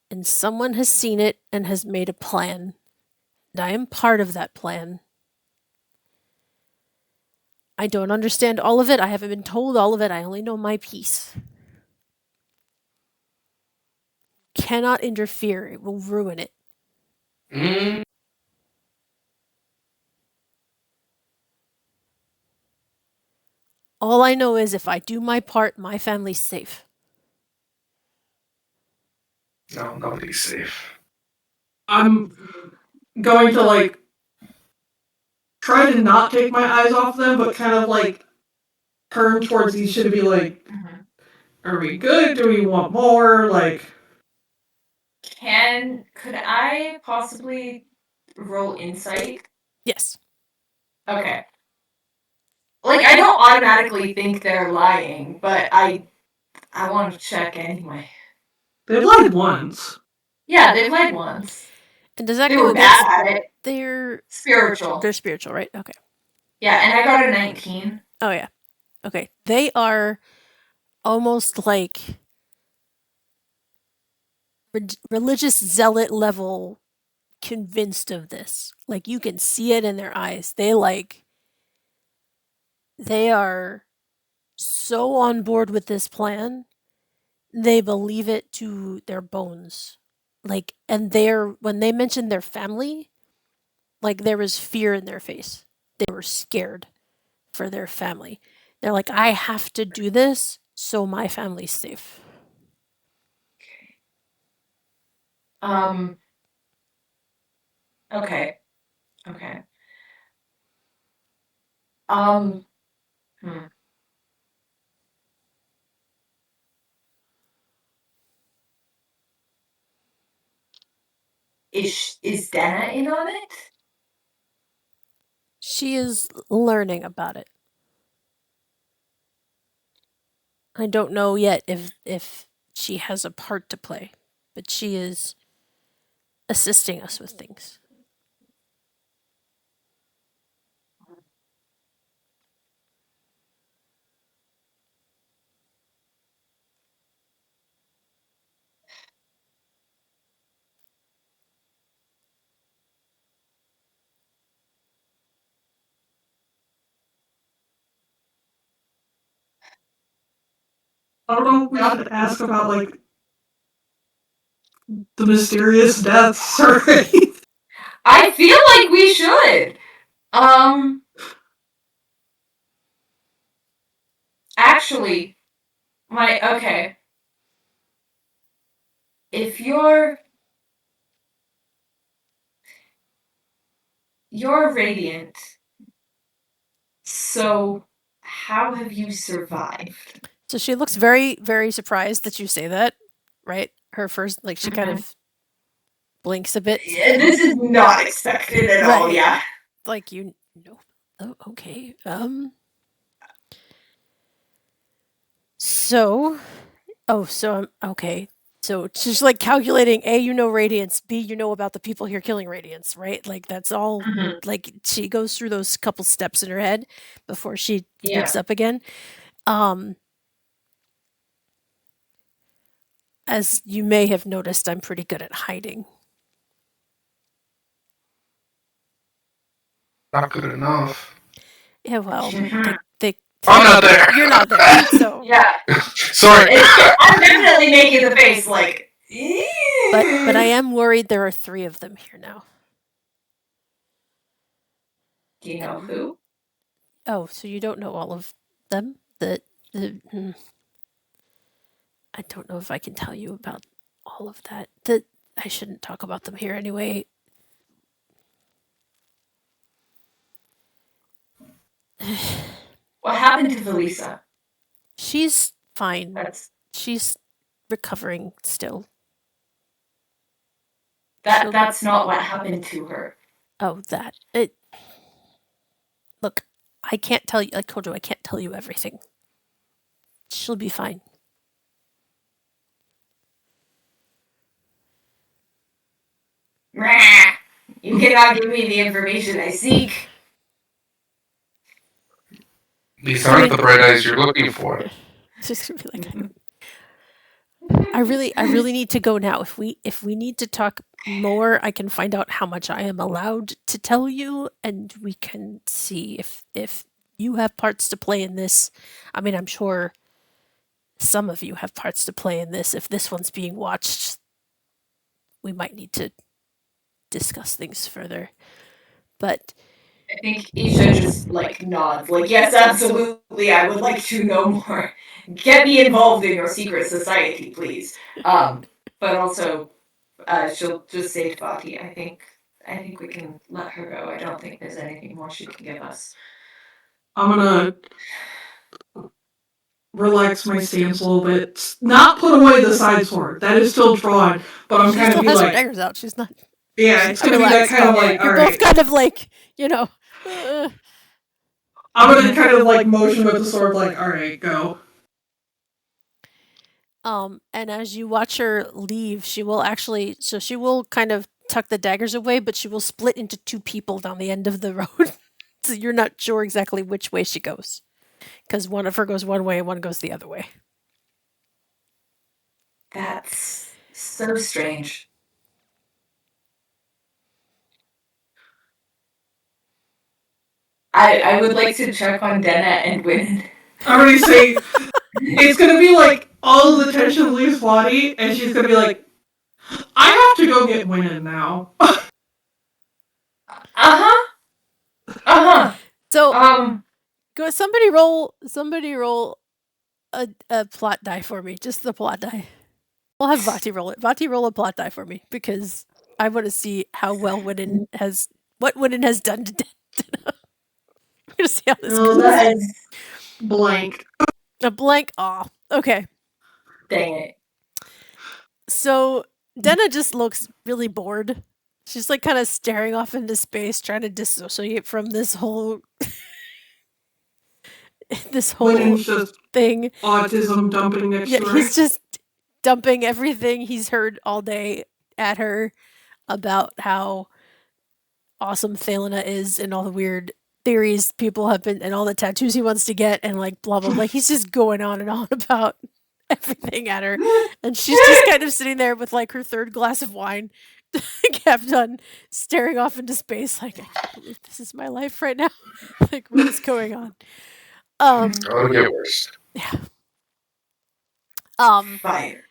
And someone has seen it and has made a plan. And I am part of that plan. I don't understand all of it. I haven't been told all of it. I only know my piece. Cannot interfere. It will ruin it. All I know is if I do my part, my family's safe. No, nobody's safe. I'm going to, try to not take my eyes off them, but kind of, turn towards each to be like, are we good? Do we want more? Could I possibly roll insight? Yes. Okay. I don't automatically think they're lying, but I want to check anyway. They've lied once. Yeah, they've lied once. And does that they go were against bad at it? They're spiritual. They're spiritual, right? Okay. Yeah, and I got a 19. Oh yeah. Okay. They are almost like religious zealot level convinced of this. You can see it in their eyes. They are so on board with this plan. They believe it to their bones. And when they mentioned their family, there was fear in their face. They were scared for their family. They're like, I have to do this so my family's safe. Okay. Is Dana in on it? She is learning about it. I don't know yet if she has a part to play, but she is assisting us with things. I don't know if we should ask about, the mysterious deaths or anything. I feel like we should. Actually, okay. If you're radiant, so how have you survived? So she looks very, very surprised that you say that, right? Her first, she kind of blinks a bit. Yeah, this is not expected at all, yeah. You know. Oh, okay. So, okay. So she's like calculating A, you know radiance, B, you know about the people here killing radiance, right? Like that's all. Like she goes through those couple steps in her head before she looks up again. As you may have noticed, I'm pretty good at hiding. Not good enough. Yeah, well, I'm not there. You're not there, so yeah. Sorry. I'm definitely making the face like. But I am worried there are 3 of them here now. Do you know who? Oh, so you don't know all of them? I don't know if I can tell you about all of that. I shouldn't talk about them here anyway. What happened to Felisa? She's fine. She's recovering still. That's not what happened to her. Oh, that. Look, I can't tell you. Like Kojo, I can't tell you everything. She'll be fine. You cannot give me the information I seek. These aren't the bright eyes you're looking for. Just gonna be like, I really need to go now. If we need to talk more, I can find out how much I am allowed to tell you, and we can see if you have parts to play in this. I mean, I'm sure some of you have parts to play in this. If this one's being watched, we might need to discuss things further. But I think Isha just like nods, like, yes, absolutely, I would like to know more. Get me involved in your secret society, please. But also, she'll just say to Vati, I think we can let her go. I don't think there's anything more she can give us. I'm gonna relax my stance a little bit. Not put away the side sword. That is still drawn, but I'm kind of be has like, her daggers out. She's not. Yeah, it's gonna be that kind of like. You're both kind of like, you know. I'm gonna kind of like motion with the sword, like, all right, go. And as you watch her leave, she will kind of tuck the daggers away, but she will split into 2 people down the end of the road. So you're not sure exactly which way she goes. Because one of her goes one way and one goes the other way. That's so strange. I would like to check on Denna and Win. I'm already saying it's gonna be like all the tension leaves Vati, and she's gonna be like, I have to go get Winnin now. So go somebody roll a plot die for me. Just the plot die. I'll have Vati roll it. Vati roll a plot die for me because I want to see how well what Winnin has done to Denna. I'm gonna see how this goes. That is blank. A blank. Aw. Okay. Dang it. So Denna just looks really bored. She's like kind of staring off into space, trying to dissociate from this whole thing. Autism dumping next to her. He's just dumping everything he's heard all day at her about how awesome Thelena is and all the weird theories people have been and all the tattoos he wants to get and like blah blah blah. He's just going on and on about everything at her, and she's just kind of sitting there with like her 3rd glass of wine, half done, staring off into space like, I can't believe this is my life right now. Like, what is going on? It'll get worse. Yeah. Fire.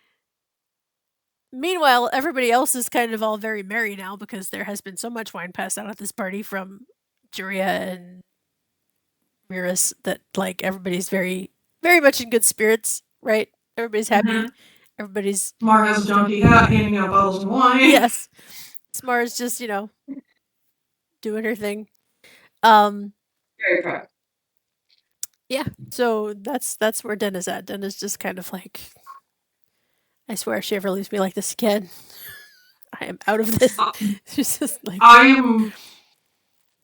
Meanwhile, everybody else is kind of all very merry now because there has been so much wine passed out at this party from Juria and Miras that like everybody's very, very much in good spirits, right? Everybody's happy. Mm-hmm. Everybody's. Smar has a junkie hat, handing out bottles of wine. Yes, Smar's just doing her thing. Very proud. Yeah, so that's where Denna's at. Denna's just kind of like, I swear, if she ever leaves me like this again, I am out of this. She's just like, I am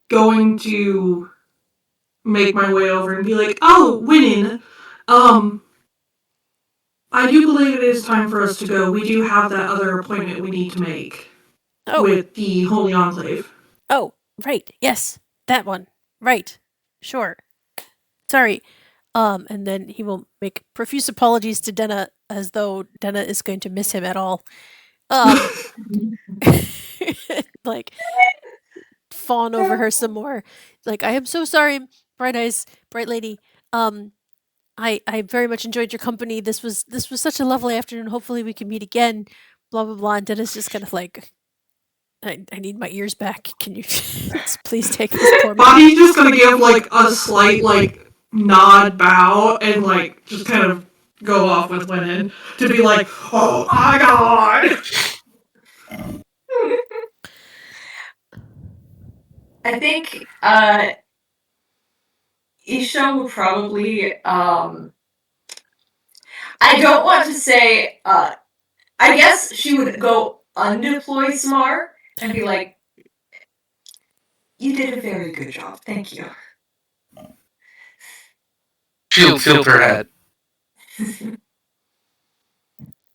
going to make my way over and be like, oh, Winnin, I do believe it is time for us to go. We do have that other appointment we need to make with the Holy Enclave. Oh, right. Yes, that one. Right. Sure. Sorry. And then he will make profuse apologies to Denna, as though Denna is going to miss him at all. Like, fawn over her some more. Like, I am so sorry, Bright Eyes, Bright Lady. I very much enjoyed your company. This was such a lovely afternoon. Hopefully we can meet again. Blah blah blah. And Dennis just kind of like, I need my ears back. Can you please take this poor man? Bonnie's just gonna give like a slight like nod, bow, and like just kind of go off with Winnan to be like, oh my god. I think Isha will probably I don't want to say I guess she would go undeploy Smar and be like, you did a very good job, thank you. She'll tilt her head.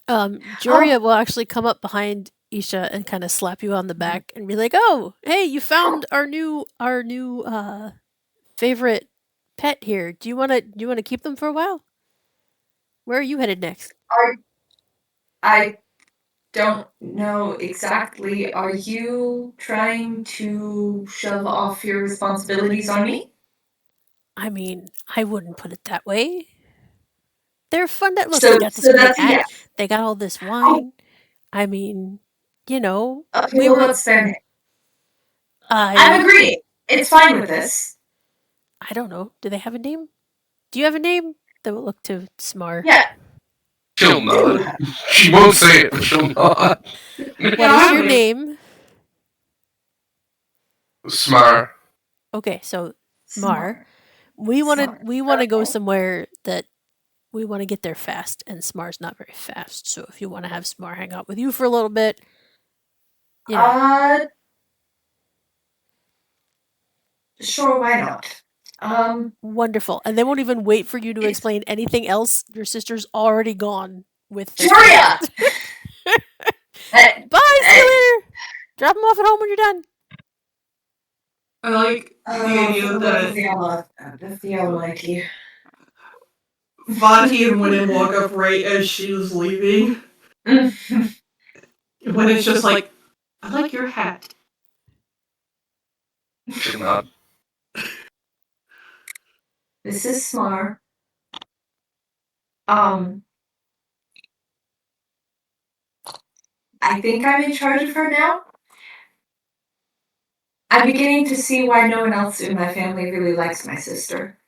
Joria will actually come up behind Isha and kind of slap you on the back and be like, "Oh, hey, you found our new favorite pet here. Do you want to keep them for a while? Where are you headed next?" I don't know exactly. Are you trying to shove off your responsibilities on me? I mean, I wouldn't put it that way. They're fun. Look, So they got this great hat. yes. They got all this wine. I mean, you know, okay, what's their name? I'm agreeing. It's fine with this. I don't know. Do they have a name? Do you have a name? Then we'll look to Smar. Yeah. She'll nod. She won't say it, but she'll nod. What is your name? Smar. Okay, so Smar. We want to go somewhere that we want to get there fast, and Smar's not very fast. So if you want to have Smar hang out with you for a little bit, you know. Sure, why not? Wonderful. And they won't even wait for you to explain anything else. Your sister's already gone with Joria! Bye, see you later! Drop them off at home when you're done. I like the idea that the Almighty. Vati and Winnan walk up right as she was leaving. When it's just like, I like your hat. She'll nod. This is Smar. I think I'm in charge of her now. I'm beginning to see why no one else in my family really likes my sister.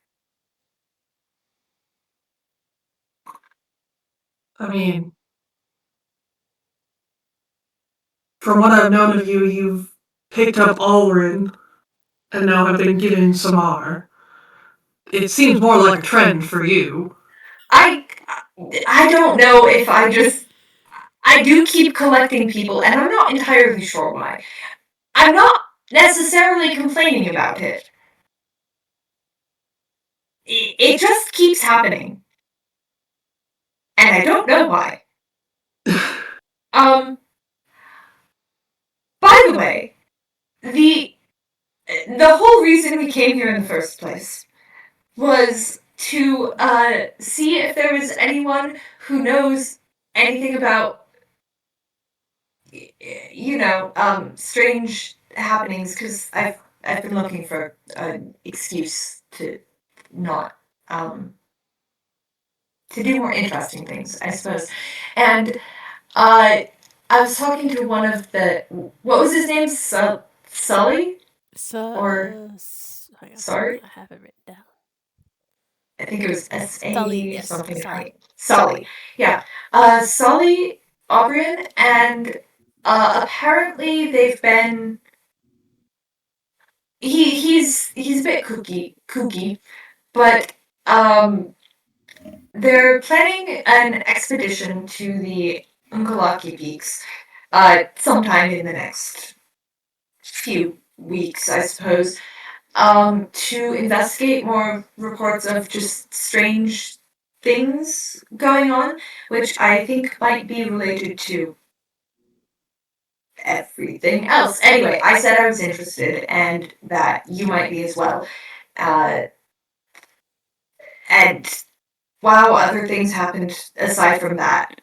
I mean, from what I've known of you, you've picked up Alrin and now have been given Samar. It seems more like a trend for you. I don't know if I do keep collecting people, and I'm not entirely sure why. I'm not necessarily complaining about it. It just keeps happening. And I don't know why. By the way, the whole reason we came here in the first place was to see if there was anyone who knows anything about, you know, strange happenings, because I've been looking for an excuse to not to do more interesting things, I suppose. And I was talking to one of the, what was his name? Sully? Or sorry? I have it written down. I think it was S-A Sully, yes, something. Sully. Sully, yeah. Sully Aubryn, and apparently they've been. He's a bit kooky, but they're planning an expedition to the Unkalaki Peaks, sometime in the next few weeks, I suppose. To investigate more reports of just strange things going on, which I think might be related to everything else. Anyway, I said I was interested and that you might be as well. And wow, other things happened aside from that.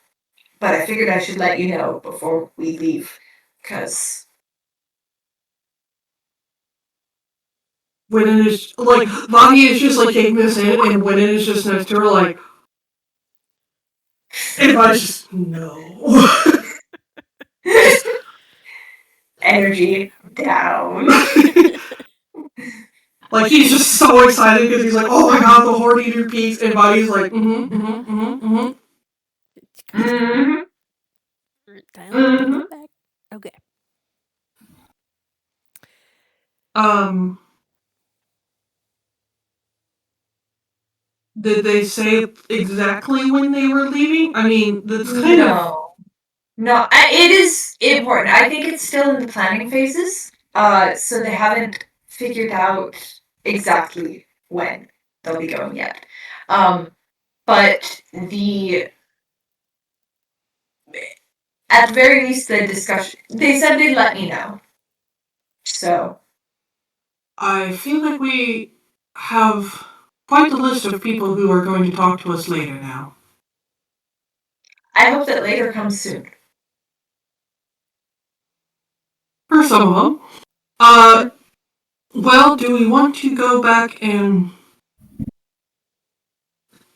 But I figured I should let you know before we leave, because... Winnan is, like, Vanya is just, like, taking this in, and Winnan is just next to her, like... And Vanya's just, no. Energy down. Like, he's just so excited because he's like, oh my god, the Horde Eater piece, and Vanya's like, Back. Okay. Did they say exactly when they were leaving? I mean, that's kind of... No, it is important. I think it's still in the planning phases. So they haven't figured out exactly when they'll be going yet. But at the very least, the discussion, they said they'd let me know. So I feel like we have quite the list of people who are going to talk to us later now. I hope that later comes soon. For some of them. Well, do we want to go back and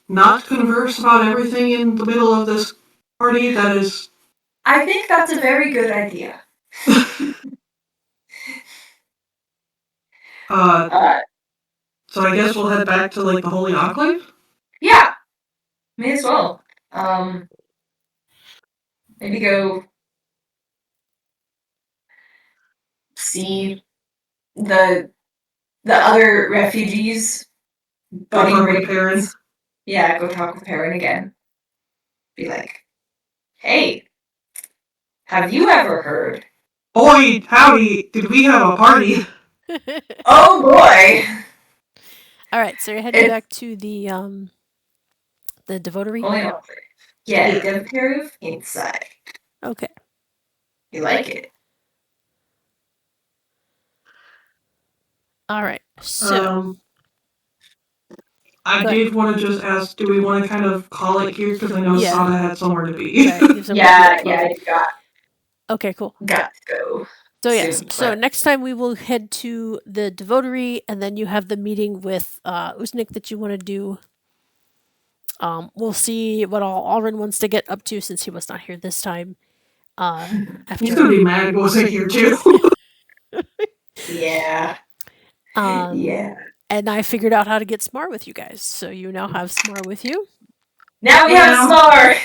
not converse about everything in the middle of this party? That is... I think that's a very good idea. So I guess we'll head back to, like, the Holy Enclave? Yeah. May as well. Maybe go see the other refugees. Go talk with Perrin. Yeah, go talk with Perrin again. Be like, hey, have you ever heard? Oi, howdy, did we have a party? Oh boy! Alright, so you're heading back to the Devotery? Yeah, Devotery inside. Okay. You like it? Alright, so... I did want to just ask, do we want to kind of call it here? Because I know Sada had somewhere to be. Right, you got. Okay, cool. Got to go. So yes, so next time we will head to the Devotery, and then you have the meeting with Usnik that you want to do. We'll see what all Alrin wants to get up to since he was not here this time. He's gonna be mad he wasn't here too. Yeah. Yeah. And I figured out how to get Smar with you guys, so you now have Smar with you. Now we have Smar!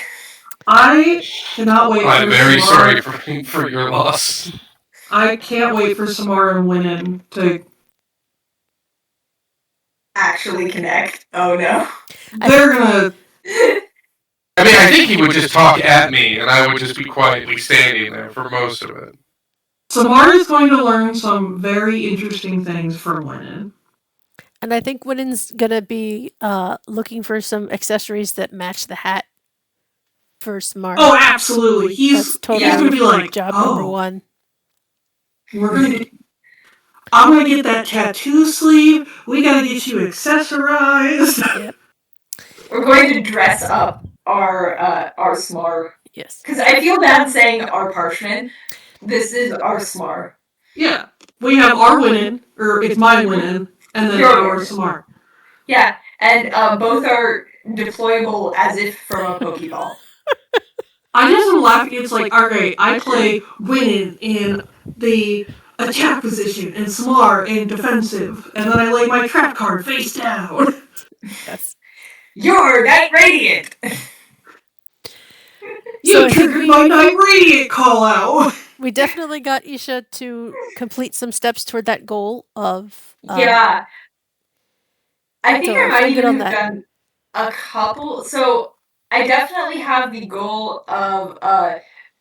I cannot wait. I'm very sorry for your loss. I can't wait for Samara and Winnan to actually connect. Oh no. They're gonna... I mean, I think he would just talk at me, and I would just be quietly standing there for most of it. Samara is going to learn some very interesting things from Winnan. And I think Winnan's gonna be looking for some accessories that match the hat for Smart. Oh, absolutely. He's gonna be like, job number one. I'm gonna get that tattoo sleeve. We gotta get you accessorized. Yep. We're going to dress up our Smar. Yes. Because I feel bad saying our Parchment. This is our Smar. Yeah. We have our Winnan, or it's my Winnan, and then our Smart. Yeah, and both are deployable as if from a Pokeball. I just am laughing. It's like, alright, I play Winnan in the attack position, and Smart in defensive, and then I lay my trap card face down. Yes. You're Night Radiant! You triggered my Night Radiant call out! We definitely got Isha to complete some steps toward that goal of... yeah. I think I might even have done a couple. So, I definitely have the goal of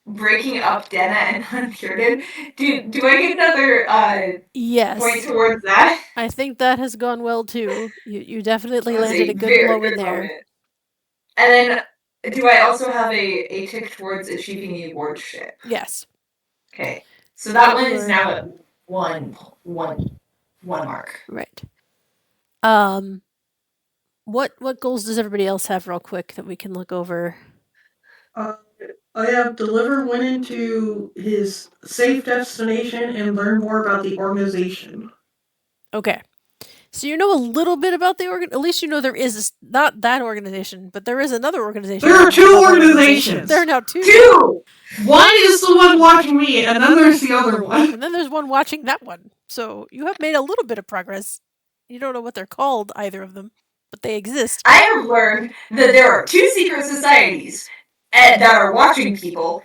breaking up Denna and Unpuritan. Do I get another yes. point towards that? I think that has gone well too. You definitely landed a good blow in there. And then, do I also have a tick towards achieving the awardship? Yes. Okay. So that one is now at one mark. Right. What goals does everybody else have real quick that we can look over? I have Deliver Winning to his safe destination and learn more about the organization. Okay. So you know a little bit about the organ. At least you know there is not that organization, but there is another organization. There are two organizations. There are now two. Two. One is the one watching me, and then there's the other one. And then there's one watching that one. So you have made a little bit of progress. You don't know what they're called, either of them, but they exist. I have learned that there are two secret societies that are watching people,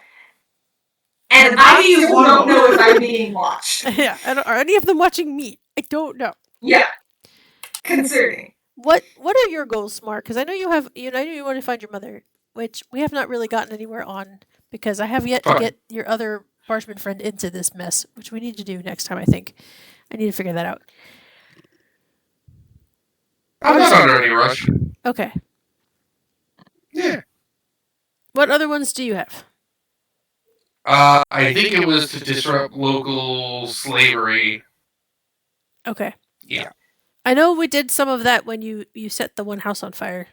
and I still don't know if I'm being watched. Yeah, are any of them watching me? I don't know. Yeah, concerning. What are your goals, Smart? Because I know you have. I know you want to find your mother, which we have not really gotten anywhere on. Because I have yet to get your other parchment friend into this mess, which we need to do next time. I think I need to figure that out. I'm not under any rush. Okay. Yeah. What other ones do you have? I think it was to disrupt local slavery. Okay. Yeah. I know we did some of that when you set the one house on fire.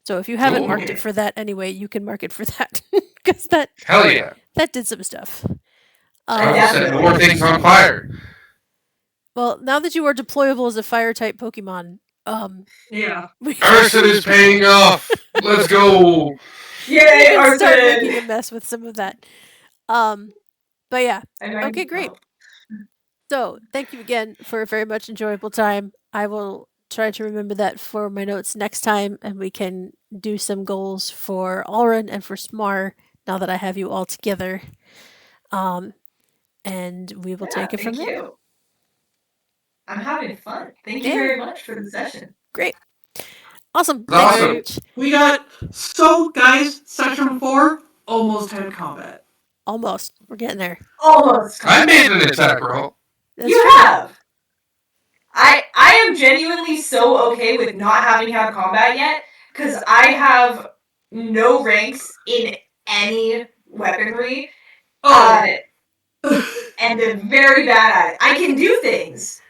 So if you haven't marked it for that anyway, you can mark it for that. Because Hell yeah. That did some stuff. I set more things on fire. Well, now that you are deployable as a fire type Pokemon, yeah. Arson is paying off. Let's go. Yay, Arson! Start Arson! making a mess with some of that. But yeah. Okay, great. So thank you again for a very much enjoyable time. I will try to remember that for my notes next time, and we can do some goals for Alrin and for Smar now that I have you all together. And we will take it from there. I'm having fun. Thank you very much for the session. Great. Awesome. Awesome. We got, so guys, session 4 almost had combat. Almost. We're getting there. Almost. I made an attack roll. You have. I am genuinely so okay with not having had combat yet, because I have no ranks in any weaponry. And I'm very bad at it. I can do things,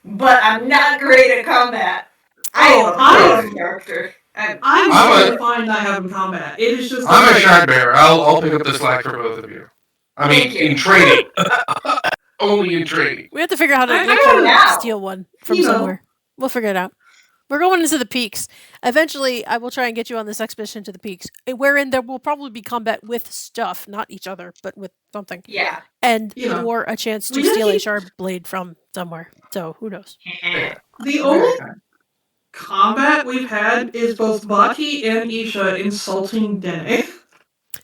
but I'm not great at combat. I'm a character. I'm really fine not having combat. It is just. I'm a shard bearer. I'll pick up the slack for both of you. I mean, in training. Only in training. We have to figure out how to steal one from somewhere. We'll figure it out. We're going into the peaks. Eventually, I will try and get you on this expedition to the peaks, wherein there will probably be combat with stuff, not each other, but with something. Yeah. And or a chance to steal a shard blade from somewhere. So, who knows? The only combat we've had is both Vati and Isha insulting Dene.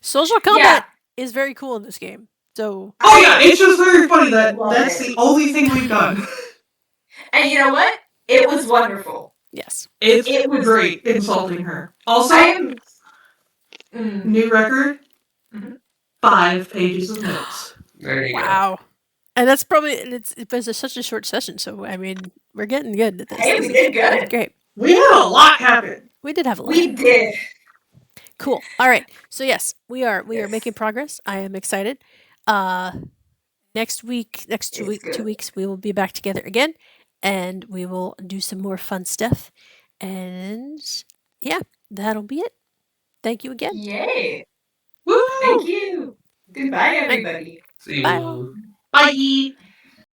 Social combat is very cool in this game. So. Oh yeah, it's just very funny that that's the only thing we've done. And you know what? It was wonderful. Yes. It was great insulting her. Also, new record, 5 pages of notes. There you go. And that's probably, it was such a short session, so I mean, we're getting good at this. Hey, we did good. Great. We had a lot happen. We did have a lot. We did. Cool. All right. So yes, we are making progress. I am excited. Next 2 weeks, we will be back together again. And we will do some more fun stuff. And yeah, that'll be it. Thank you again. Yay. Woo! Thank you. Goodbye, everybody. See you. Bye. Bye.